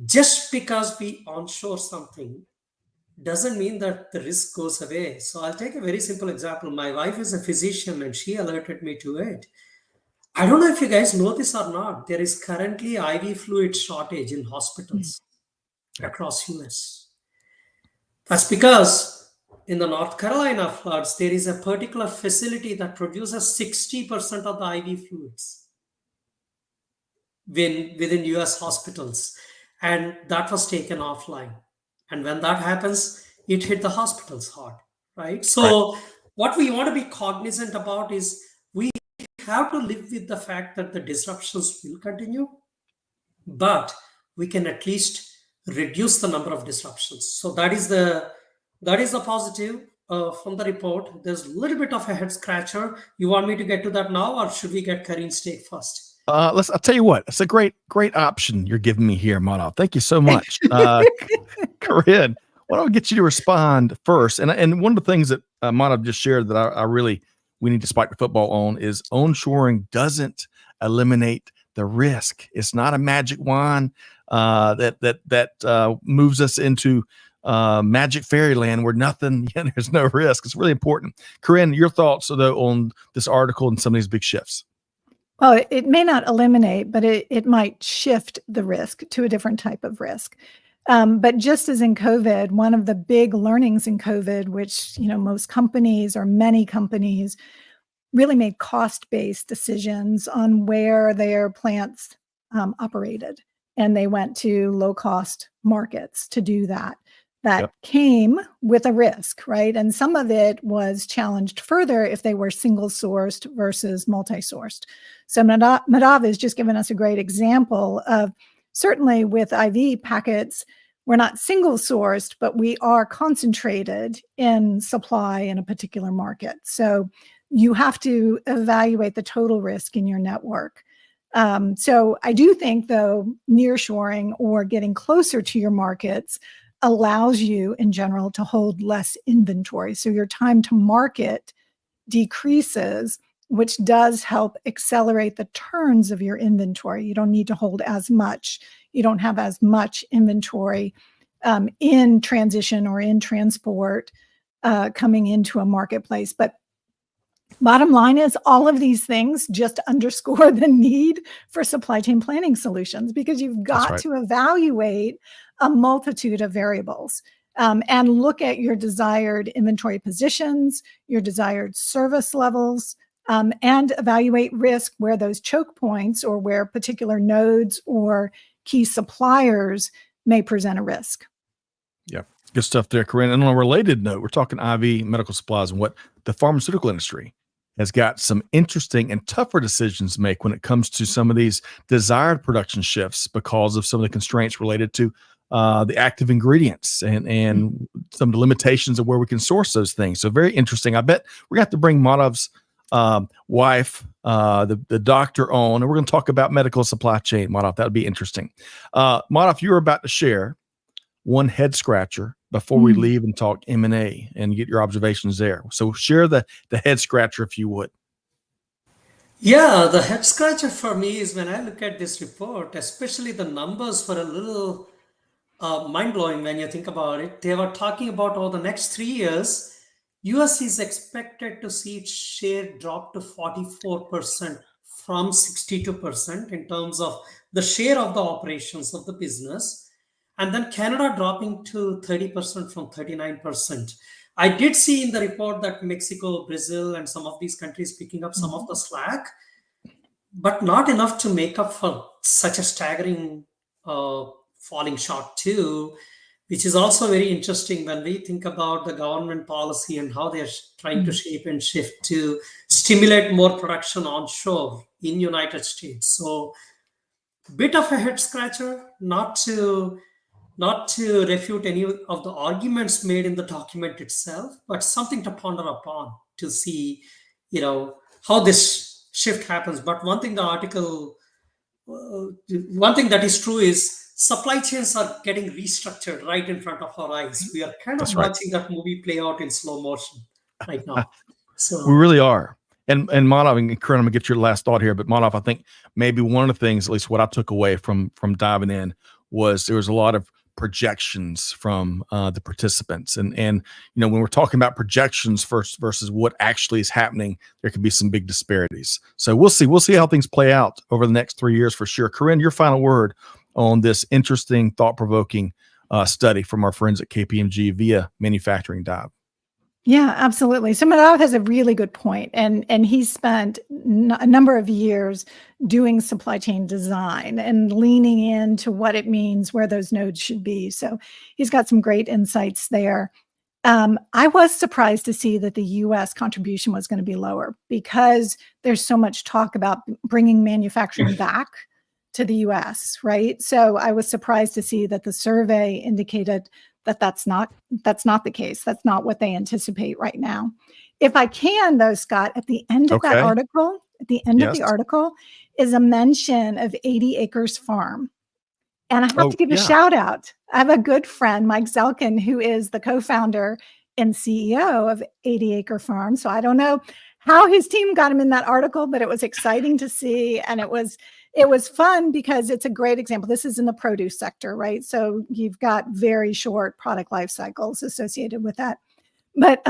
S3: just because we onshore something doesn't mean that the risk goes away. So I'll take a very simple example. My wife is a physician and she alerted me to it. I don't know if you guys know this or not. There is currently IV fluid shortage in hospitals across US. That's because in the North Carolina floods, there is a particular facility that produces 60% of the IV fluids within US hospitals. And that was taken offline. And when that happens, it hit the hospitals hard, right? So what we want to be cognizant about is we have to live with the fact that the disruptions will continue, but we can at least reduce the number of disruptions. So that is the positive from the report. There's a little bit of a head scratcher. You want me to get to that now, or should we get Karin's take first?
S1: I'll tell you what, it's a great option you're giving me here, Madhav. Thank you so much. Karin, why don't I get you to respond first? And one of the things that Madhav just shared that we need to spike the football on is onshoring doesn't eliminate the risk. It's not a magic wand that moves us into magic fairyland where there's no risk. It's really important. Karin, your thoughts though on this article and some of these big shifts?
S2: Well, it may not eliminate, but it might shift the risk to a different type of risk. But just as in COVID, one of the big learnings in COVID, which most companies or many companies really made cost-based decisions on where their plants operated, and they went to low-cost markets to do that. That came with a risk, right? And some of it was challenged further if they were single-sourced versus multi-sourced. So Madhav has just given us a great example of certainly with IV packets, we're not single sourced, but we are concentrated in supply in a particular market. So you have to evaluate the total risk in your network. So I do think, though, nearshoring or getting closer to your markets allows you in general to hold less inventory. So your time to market decreases, which does help accelerate the turns of your inventory. You don't need to hold as much. You don't have as much inventory in transition or in transport coming into a marketplace. But bottom line is all of these things just underscore the need for supply chain planning solutions, because you've got to evaluate a multitude of variables and look at your desired inventory positions, your desired service levels, and evaluate risk where those choke points or where particular nodes or key suppliers may present a risk.
S1: Yeah, good stuff there, Karin. And on a related note, we're talking IV medical supplies and what the pharmaceutical industry has got some interesting and tougher decisions to make when it comes to some of these desired production shifts because of some of the constraints related to the active ingredients and some of the limitations of where we can source those things. So very interesting. I bet we're going to have to bring Madhav's wife, the doctor, on, and we're going to talk about medical supply chain. Madhav, that would be interesting. Madhav, you were about to share one head scratcher before we leave and talk M&A and get your observations there. So share the head scratcher, if you would.
S3: Yeah, the head scratcher for me is when I look at this report, especially the numbers were a little mind-blowing when you think about it. They were talking about over the next 3 years, US is expected to see its share drop to 44% from 62% in terms of the share of the operations of the business. And then Canada dropping to 30% from 39%. I did see in the report that Mexico, Brazil, and some of these countries picking up some of the slack, but not enough to make up for such a staggering falling short too, which is also very interesting when we think about the government policy and how they're trying to shape and shift to stimulate more production onshore in United States. So bit of a head scratcher, not to refute any of the arguments made in the document itself, but something to ponder upon to see, how this shift happens. But one thing that is true is supply chains are getting restructured right in front of our eyes. We are kind of watching that movie play out in slow motion right now. So
S1: we really are. And Madhav and Karin, I'm gonna get your last thought here, but Madhav, I think maybe one of the things, at least what I took away from diving in, was there was a lot of projections from the participants, and when we're talking about projections first versus what actually is happening, there could be some big disparities. So we'll see how things play out over the next 3 years for sure. Karin, your final word on this interesting, thought-provoking study from our friends at KPMG via Manufacturing Dive.
S2: Yeah, absolutely. So Madhav has a really good point, and he's spent a number of years doing supply chain design and leaning into what it means, where those nodes should be. So he's got some great insights there. I was surprised to see that the U.S. contribution was going to be lower because there's so much talk about bringing manufacturing back to the U.S., right? So I was surprised to see that the survey indicated that that's not the case. That's not what they anticipate right now. If I can, though, Scott, at the end of that article, of the article is a mention of 80 Acres Farm. And I have to give a shout out. I have a good friend, Mike Zelkin, who is the co-founder and CEO of 80 Acre Farm. So I don't know how his team got him in that article, but it was exciting to see. And it was fun because it's a great example. This is in the produce sector, right? So you've got very short product life cycles associated with that. But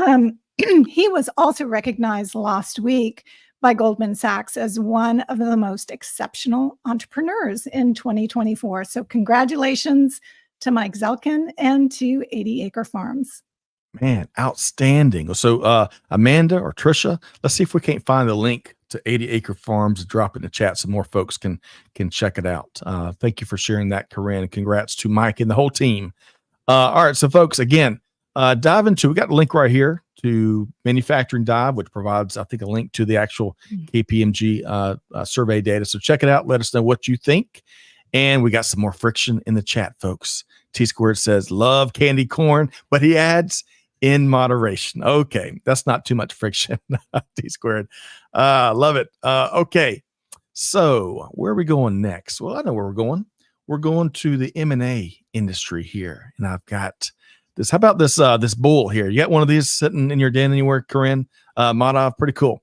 S2: he was also recognized last week by Goldman Sachs as one of the most exceptional entrepreneurs in 2024. So congratulations to Mike Zelkin and to 80 Acre Farms.
S1: Man, outstanding. So Amanda or Trisha, let's see if we can't find the link to 80 Acre Farms and drop it in the chat so more folks can check it out. Thank you for sharing that, Karin, and congrats to Mike and the whole team. All right, so folks, again, we got the link right here to Manufacturing Dive, which provides, I think, a link to the actual KPMG survey data. So check it out. Let us know what you think. And we got some more friction in the chat, folks. T Squared says, love candy corn, but he adds in moderation. Okay, that's not too much friction. T Squared. Love it. Okay, so where are we going next? Well, I know where we're going. We're going to the M&A industry here. And I've got this. How about this this bull here? You got one of these sitting in your den anywhere, Karin? Madhav, pretty cool.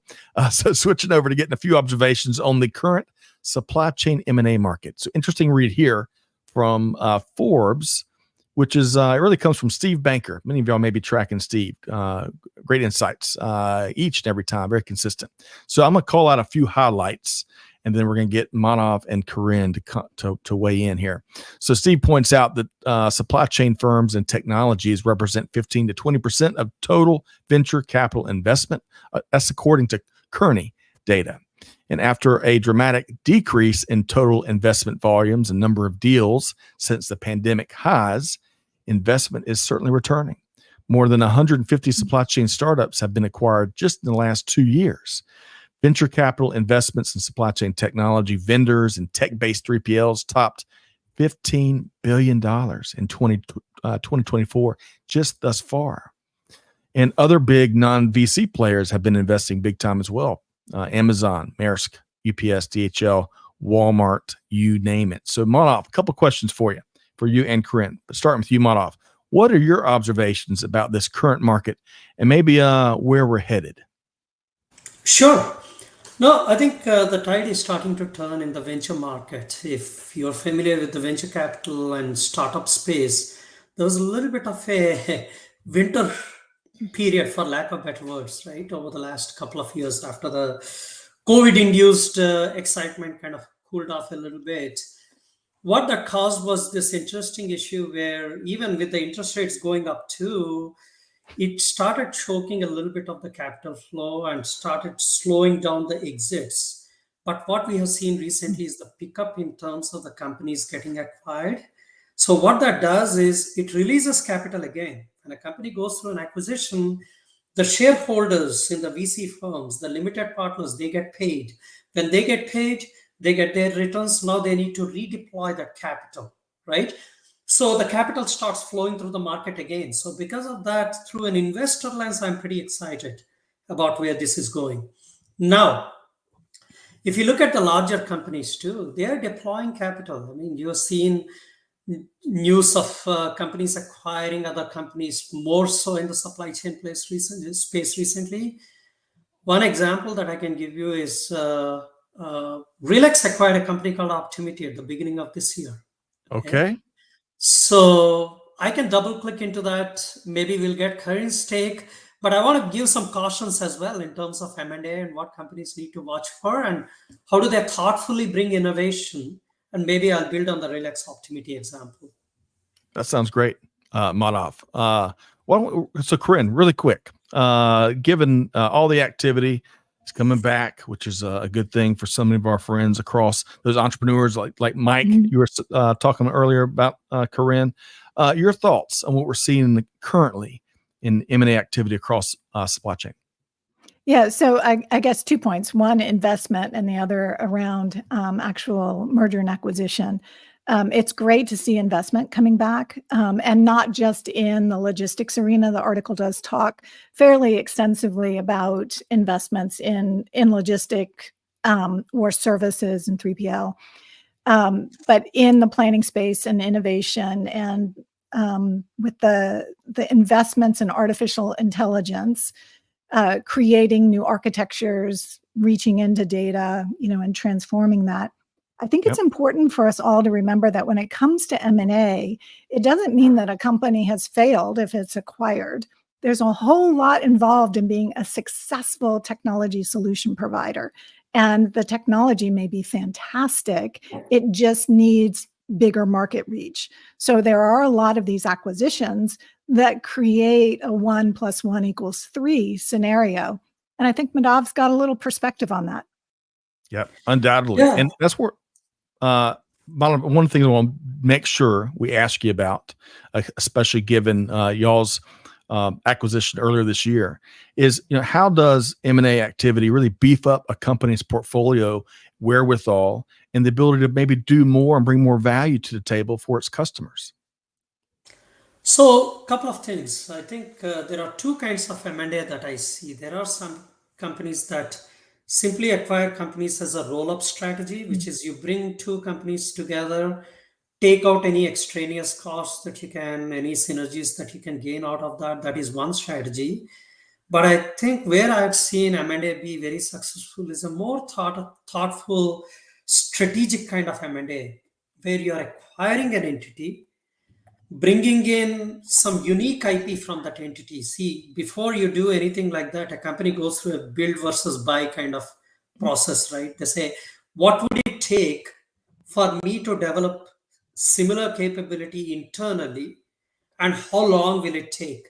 S1: So switching over to getting a few observations on the current supply chain M&A market. So interesting read here from Forbes, which is it really comes from Steve Banker. Many of y'all may be tracking Steve. Great insights each and every time, very consistent. So I'm going to call out a few highlights, and then we're going to get Madhav and Karin to weigh in here. So Steve points out that supply chain firms and technologies represent 15 to 20% of total venture capital investment. That's according to Kearney data. And after a dramatic decrease in total investment volumes and number of deals since the pandemic highs, investment is certainly returning. More than 150 supply chain startups have been acquired just in the last 2 years. Venture capital investments in supply chain technology vendors and tech-based 3PLs topped $15 billion in 2024 just thus far. And other big non-VC players have been investing big time as well. Amazon, Maersk, UPS, DHL, Walmart, you name it. So Madhav, a couple questions for you and Karin. But starting with you, Madhav, what are your observations about this current market and maybe where we're headed?
S3: Sure. No, I think the tide is starting to turn in the venture market. If you're familiar with the venture capital and startup space, there was a little bit of a winter period, for lack of better words, right? Over the last couple of years after the COVID-induced excitement kind of cooled off a little bit. What that caused was this interesting issue where even with the interest rates going up too, it started choking a little bit of the capital flow and started slowing down the exits. But what we have seen recently is the pickup in terms of the companies getting acquired. So what that does is it releases capital again. When a company goes through an acquisition, the shareholders in the VC firms, the limited partners, they get paid. When they get paid, they get their returns. Now they need to redeploy that capital, right? So the capital starts flowing through the market again. So because of that, through an investor lens, I'm pretty excited about where this is going. Now, if you look at the larger companies too, they are deploying capital. I mean, you're seeing news of companies acquiring other companies more so in the supply chain space recently. One example that I can give you is RELEX acquired a company called Optimity at the beginning of this year.
S1: Okay.
S3: So I can double click into that. Maybe we'll get Karin's take, but I want to give some cautions as well in terms of M&A and what companies need to watch for and how do they thoughtfully bring innovation. And maybe I'll build on the RELEX Optimity example.
S1: That sounds great, Madhav. So Karin, really quick, given all the activity is coming back, which is a good thing for some of our friends across those entrepreneurs like Mike, you were talking earlier about, Karin. Your thoughts on what we're seeing currently in M&A activity across supply chain?
S2: Yeah, so I guess 2 points. One, investment, and the other around actual merger and acquisition. It's great to see investment coming back, and not just in the logistics arena. The article does talk fairly extensively about investments in logistic or services and 3PL, but in the planning space and innovation and with the investments in artificial intelligence, creating new architectures, reaching into data, and transforming that. I think it's important for us all to remember that when it comes to M&A, it doesn't mean that a company has failed if it's acquired. There's a whole lot involved in being a successful technology solution provider. And the technology may be fantastic. It just needs bigger market reach. So there are a lot of these acquisitions that create a 1 + 1 = 3 scenario. And I think Madhav's got a little perspective on that.
S1: Yeah, undoubtedly.
S3: Yeah.
S1: And that's where Madhav, one thing I want to make sure we ask you about, especially given y'all's acquisition earlier this year, is how does M&A activity really beef up a company's portfolio wherewithal, and the ability to maybe do more and bring more value to the table for its customers?
S3: So, a couple of things. I think there are two kinds of M&A that I see. There are some companies that simply acquire companies as a roll-up strategy, which is you bring two companies together, take out any extraneous costs that you can, any synergies that you can gain out of that. That is one strategy. But I think where I've seen M&A be very successful is a more thoughtful, strategic kind of M&A, where you are acquiring an entity, bringing in some unique IP from that entity. See, before you do anything like that, a company goes through a build versus buy kind of process, right? They say, what would it take for me to develop similar capability internally, and how long will it take?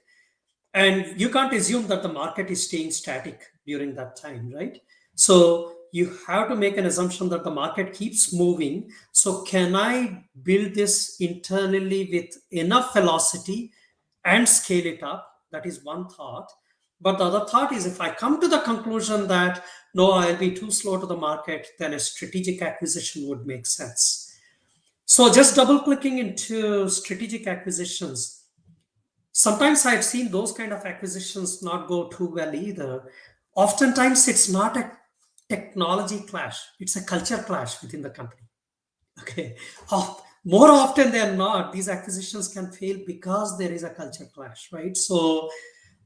S3: And you can't assume that the market is staying static during that time, right? So you have to make an assumption that the market keeps moving. So can I build this internally with enough velocity and scale it up? That is one thought. But the other thought is, if I come to the conclusion that no, I'll be too slow to the market, then a strategic acquisition would make sense. So just double clicking into strategic acquisitions, sometimes I've seen those kind of acquisitions not go too well either. Oftentimes, it's not a technology clash, it's a culture clash within the company. Okay. More often than not, these acquisitions can fail because there is a culture clash, right? So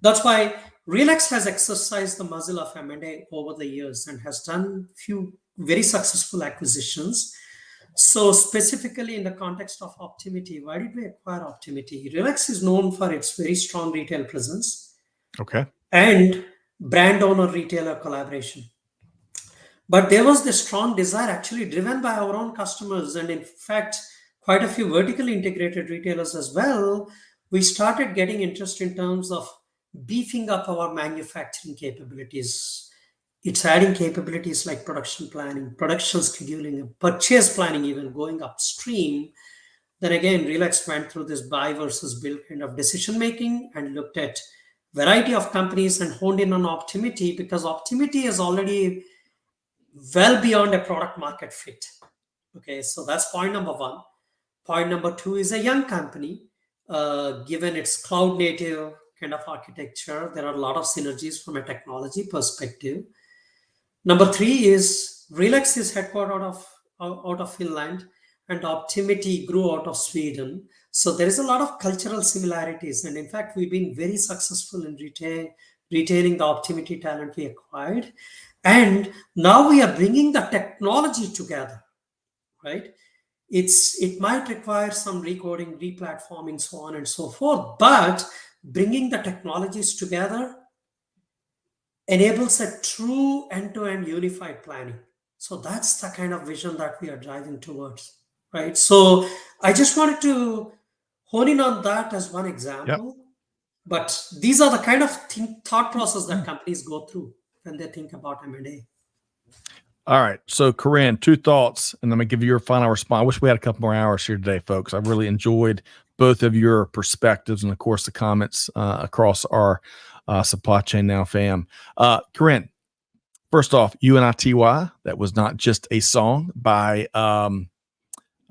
S3: that's why RELEX has exercised the muscle of M&A over the years and has done few very successful acquisitions. So specifically in the context of Optimity, why did we acquire Optimity? RELEX is known for its very strong retail presence
S1: Okay.
S3: and brand owner retailer collaboration. But there was this strong desire actually driven by our own customers, and in fact, quite a few vertically integrated retailers as well. We started getting interest in terms of beefing up our manufacturing capabilities. It's adding capabilities like production planning, production scheduling, and purchase planning, even going upstream. Then again, RELEX went through this buy versus build kind of decision making and looked at variety of companies and honed in on Optimity, because Optimity is already well beyond a product market fit. Okay, so that's point number one. Point number two is a young company. Given its cloud native kind of architecture, there are a lot of synergies from a technology perspective. Number three is RELEX is headquartered out of Finland, and Optimity grew out of Sweden. So there is a lot of cultural similarities. And in fact, we've been very successful in retaining the Optimity talent we acquired. And now we are bringing the technology together, right? It might require some recoding, replatforming, so on and so forth, but bringing the technologies together enables a true end-to-end unified planning. So that's the kind of vision that we are driving towards, right? So I just wanted to hone in on that as one example. Yep. But these are the kind of thought process that companies go through when they think about M&A.
S1: All right. So, Karin, two thoughts, and I'm going to give you your final response. I wish we had a couple more hours here today, folks. I really enjoyed both of your perspectives and, of course, the comments across our Supply Chain Now fam. Karin, first off, UNITY, that was not just a song by, all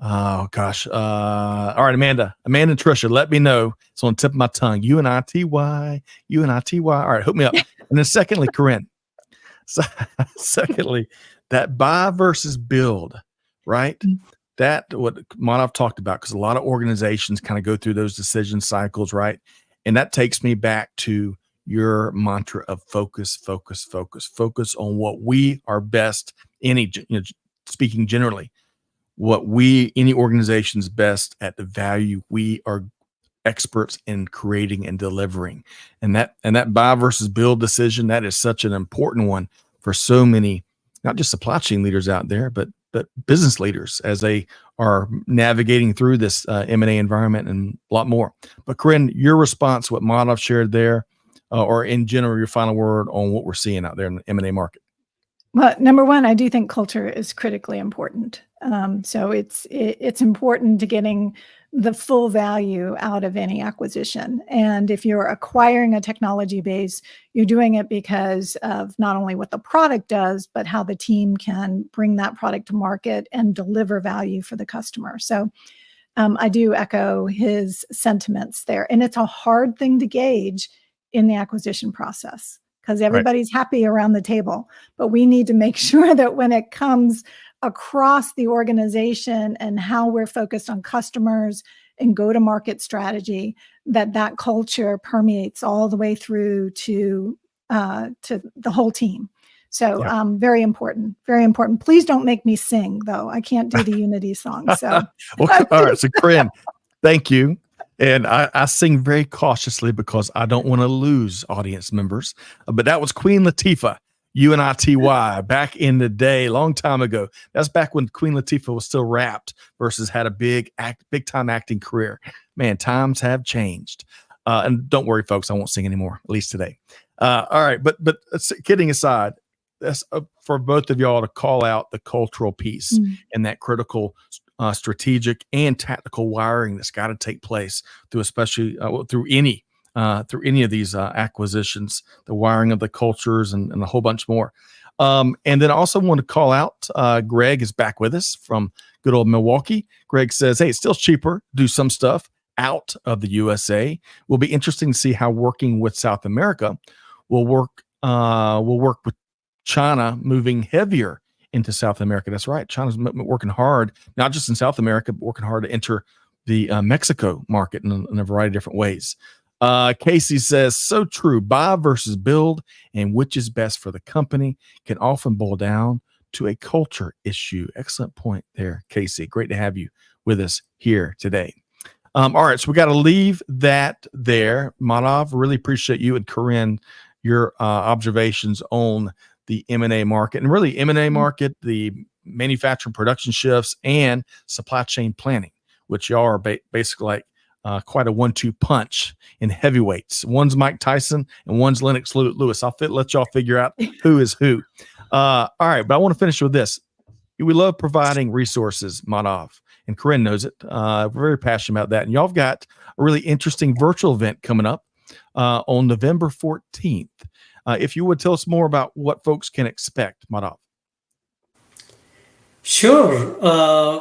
S1: right, Amanda and Trisha, let me know. It's on the tip of my tongue. UNITY. All right, hook me up. And then secondly, Karin, that buy versus build, right? That what Madhav talked about, because a lot of organizations kind of go through those decision cycles, right? And that takes me back to your mantra of focus on what we are best, speaking generally, any organization's best at, the value we are experts in creating and delivering. And that buy versus build decision, that is such an important one for so many, not just supply chain leaders out there, but business leaders as they are navigating through this M&A environment and a lot more. But Karin, your response, what Madhav shared there, or in general, your final word on what we're seeing out there in the M&A market.
S2: Well, number one, I do think culture is critically important. So it's important to getting the full value out of any acquisition. And if you're acquiring a technology base, you're doing it because of not only what the product does, but how the team can bring that product to market and deliver value for the customer. So I do echo his sentiments there. And it's a hard thing to gauge in the acquisition process because everybody's happy around the table. But we need to make sure that when it comes across the organization and how we're focused on customers and go-to-market strategy, that culture permeates all the way through to the whole team. So very important, very important. Please don't make me sing, though. I can't do the Unity song. So
S1: well, all right. So, Karin, thank you. And I sing very cautiously because I don't want to lose audience members. But that was Queen Latifah, UNITY, back in the day, long time ago. That's back when Queen Latifah was still rapped versus had a big time acting career. Man, times have changed. And don't worry, folks, I won't sing anymore, at least today. All right, but kidding aside, that's for both of y'all to call out the cultural piece and that critical strategic and tactical wiring that's got to take place through, especially through any of these acquisitions, the wiring of the cultures and a whole bunch more. And then I also want to call out, Greg is back with us from good old Milwaukee. Greg says, hey, it's still cheaper to do some stuff out of the USA. Will be interesting to see how working with South America will work with China moving heavier into South America. That's right. China's working hard, not just in South America, but working hard to enter the Mexico market in a variety of different ways. Casey says, so true. Buy versus build and which is best for the company can often boil down to a culture issue. Excellent point there, Casey. Great to have you with us here today. All right, so we got to leave that there. Madhav, really appreciate you and Karin, your observations on the M&A market and really M&A market, the manufacturing production shifts and supply chain planning, which y'all are basically like quite a 1-2 punch in heavyweights. One's Mike Tyson and one's Lennox Lewis. I'll let y'all figure out who is who. All right, but I want to finish with this. We love providing resources, Madhav, and Karin knows it. We're very passionate about that. And y'all have got a really interesting virtual event coming up on November 14th. If you would tell us more about what folks can expect, Madhav.
S3: Sure.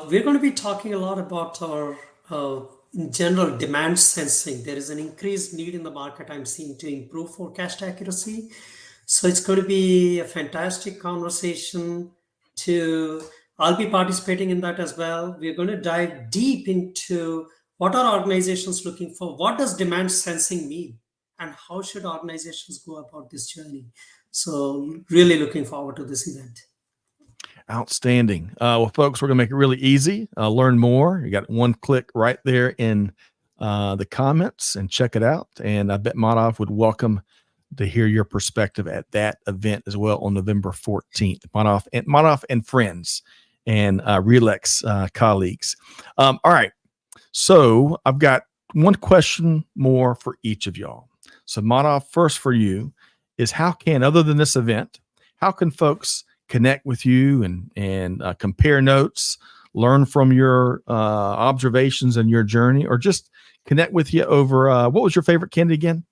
S3: We're going to be talking a lot about our general demand sensing. There is an increased need in the market I'm seeing to improve forecast accuracy. So it's going to be a fantastic conversation. I'll be participating in that as well. We're going to dive deep into what are organizations looking for, what does demand sensing mean, and how should organizations go about this journey. So really looking forward to this event.
S1: Outstanding. Well, folks, we're going to make it really easy. Learn more. You got one click right there in the comments and check it out. And I bet Madhav would welcome to hear your perspective at that event as well on November 14th. Madhav and friends and RELEX colleagues. All right. So I've got one question more for each of y'all. So Madhav, first for you is other than this event, how can folks connect with you and compare notes, learn from your observations and your journey, or just connect with you over, what was your favorite candy again?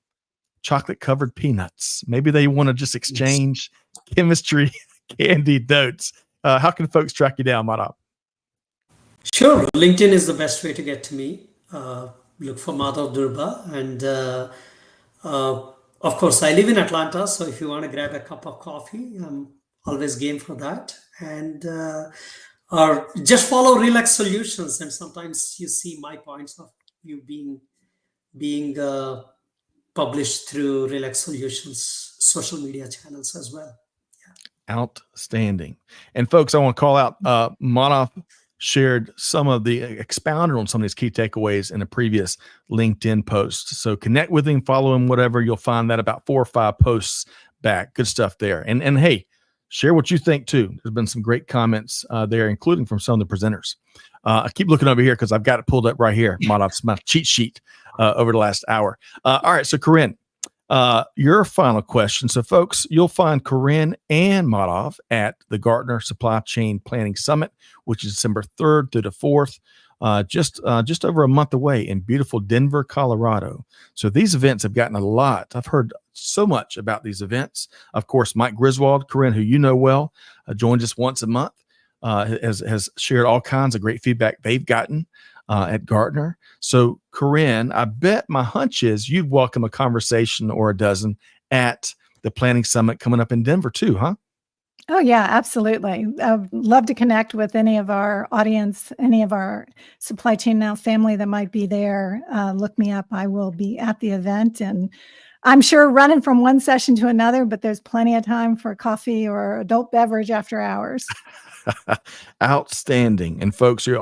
S1: Chocolate covered peanuts. Maybe they want to just exchange chemistry candy notes. How can folks track you down, Madhav?
S3: Sure. LinkedIn is the best way to get to me. Look for Madhav Durbha. And of course, I live in Atlanta. So if you want to grab a cup of coffee, I'm always game for that. And or just follow RELEX Solutions. And sometimes you see my points of view being published through RELEX Solutions social media channels as well. Yeah.
S1: Outstanding. And folks, I want to call out Madhav shared expounded on some of these key takeaways in a previous LinkedIn post. So connect with him, follow him, whatever. You'll find that about 4 or 5 posts back. Good stuff there. And hey, share what you think too. There's been some great comments there, including from some of the presenters. I keep looking over here because I've got it pulled up right here. Madhav's my cheat sheet over the last hour. All right. So Karin, Your final question. So, folks, you'll find Karin and Madhav at the Gartner Supply Chain Planning Summit, which is December 3rd through the 4th, just over a month away in beautiful Denver, Colorado. So these events have gotten a lot. I've heard so much about these events. Of course, Mike Griswold, Karin, who you know well, joins us once a month, has shared all kinds of great feedback they've gotten at Gartner. So, Karin, I bet my hunch is you'd welcome a conversation or a dozen at the planning summit coming up in Denver too, huh?
S2: Oh, yeah, absolutely. I'd love to connect with any of our audience, any of our Supply Chain Now family that might be there. Look me up. I will be at the event, and I'm sure running from one session to another, but there's plenty of time for coffee or adult beverage after hours.
S1: Outstanding. And folks, you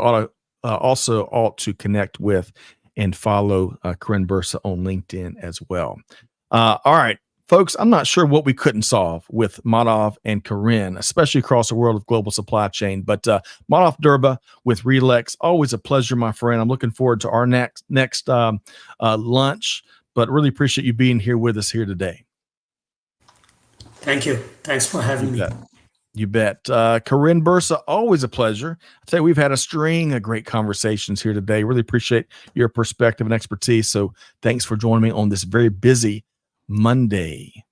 S1: also ought to connect with and follow Karin Bursa on LinkedIn as well. All right, folks, I'm not sure what we couldn't solve with Madhav and Karin, especially across the world of global supply chain. But Madhav Durbha with RELEX, always a pleasure, my friend. I'm looking forward to our next lunch, but really appreciate you being here with us here today.
S3: Thank you. Thanks for having me.
S1: You bet. Karin Bursa, always a pleasure. I tell you, we've had a string of great conversations here today. Really appreciate your perspective and expertise. So thanks for joining me on this very busy Monday.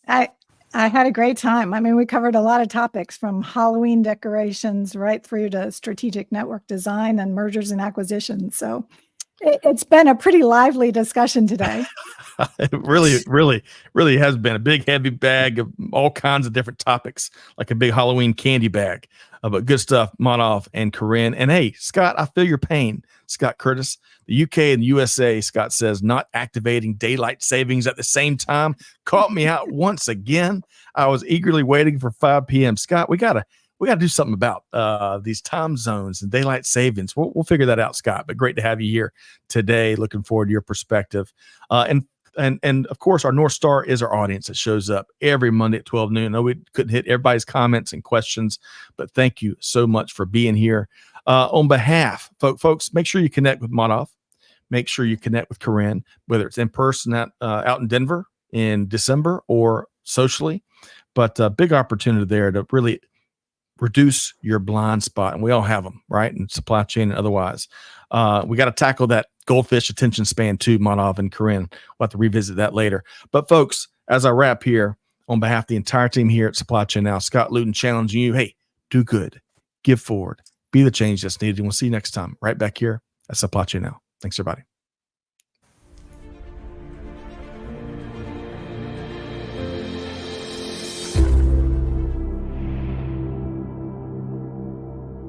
S2: I had a great time. I mean, we covered a lot of topics from Halloween decorations right through to strategic network design and mergers and acquisitions. So it's been a pretty lively discussion today.
S1: It really has been a big, heavy bag of all kinds of different topics, like a big Halloween candy bag. But good stuff, Madhav and Karin. And hey, Scott, I feel your pain. Scott Curtis, the UK and the USA, Scott says, not activating daylight savings at the same time caught me out once again. I was eagerly waiting for 5 p.m. Scott, we gotta do something about these time zones and daylight savings. We'll figure that out, Scott. But great to have you here today. Looking forward to your perspective. And of course, our North Star is our audience that shows up every Monday at 12 noon. I know we couldn't hit everybody's comments and questions, but thank you so much for being here. On behalf, folks, make sure you connect with Madhav. Make sure you connect with Karin, whether it's in person out in Denver in December or socially. But a big opportunity there to really reduce your blind spot. And we all have them, right? In supply chain and otherwise. We got to tackle that goldfish attention span too, Madhav and Karin. We'll have to revisit that later. But folks, as I wrap here, on behalf of the entire team here at Supply Chain Now, Scott Luton challenging you, hey, do good, give forward, be the change that's needed. And we'll see you next time right back here at Supply Chain Now. Thanks, everybody.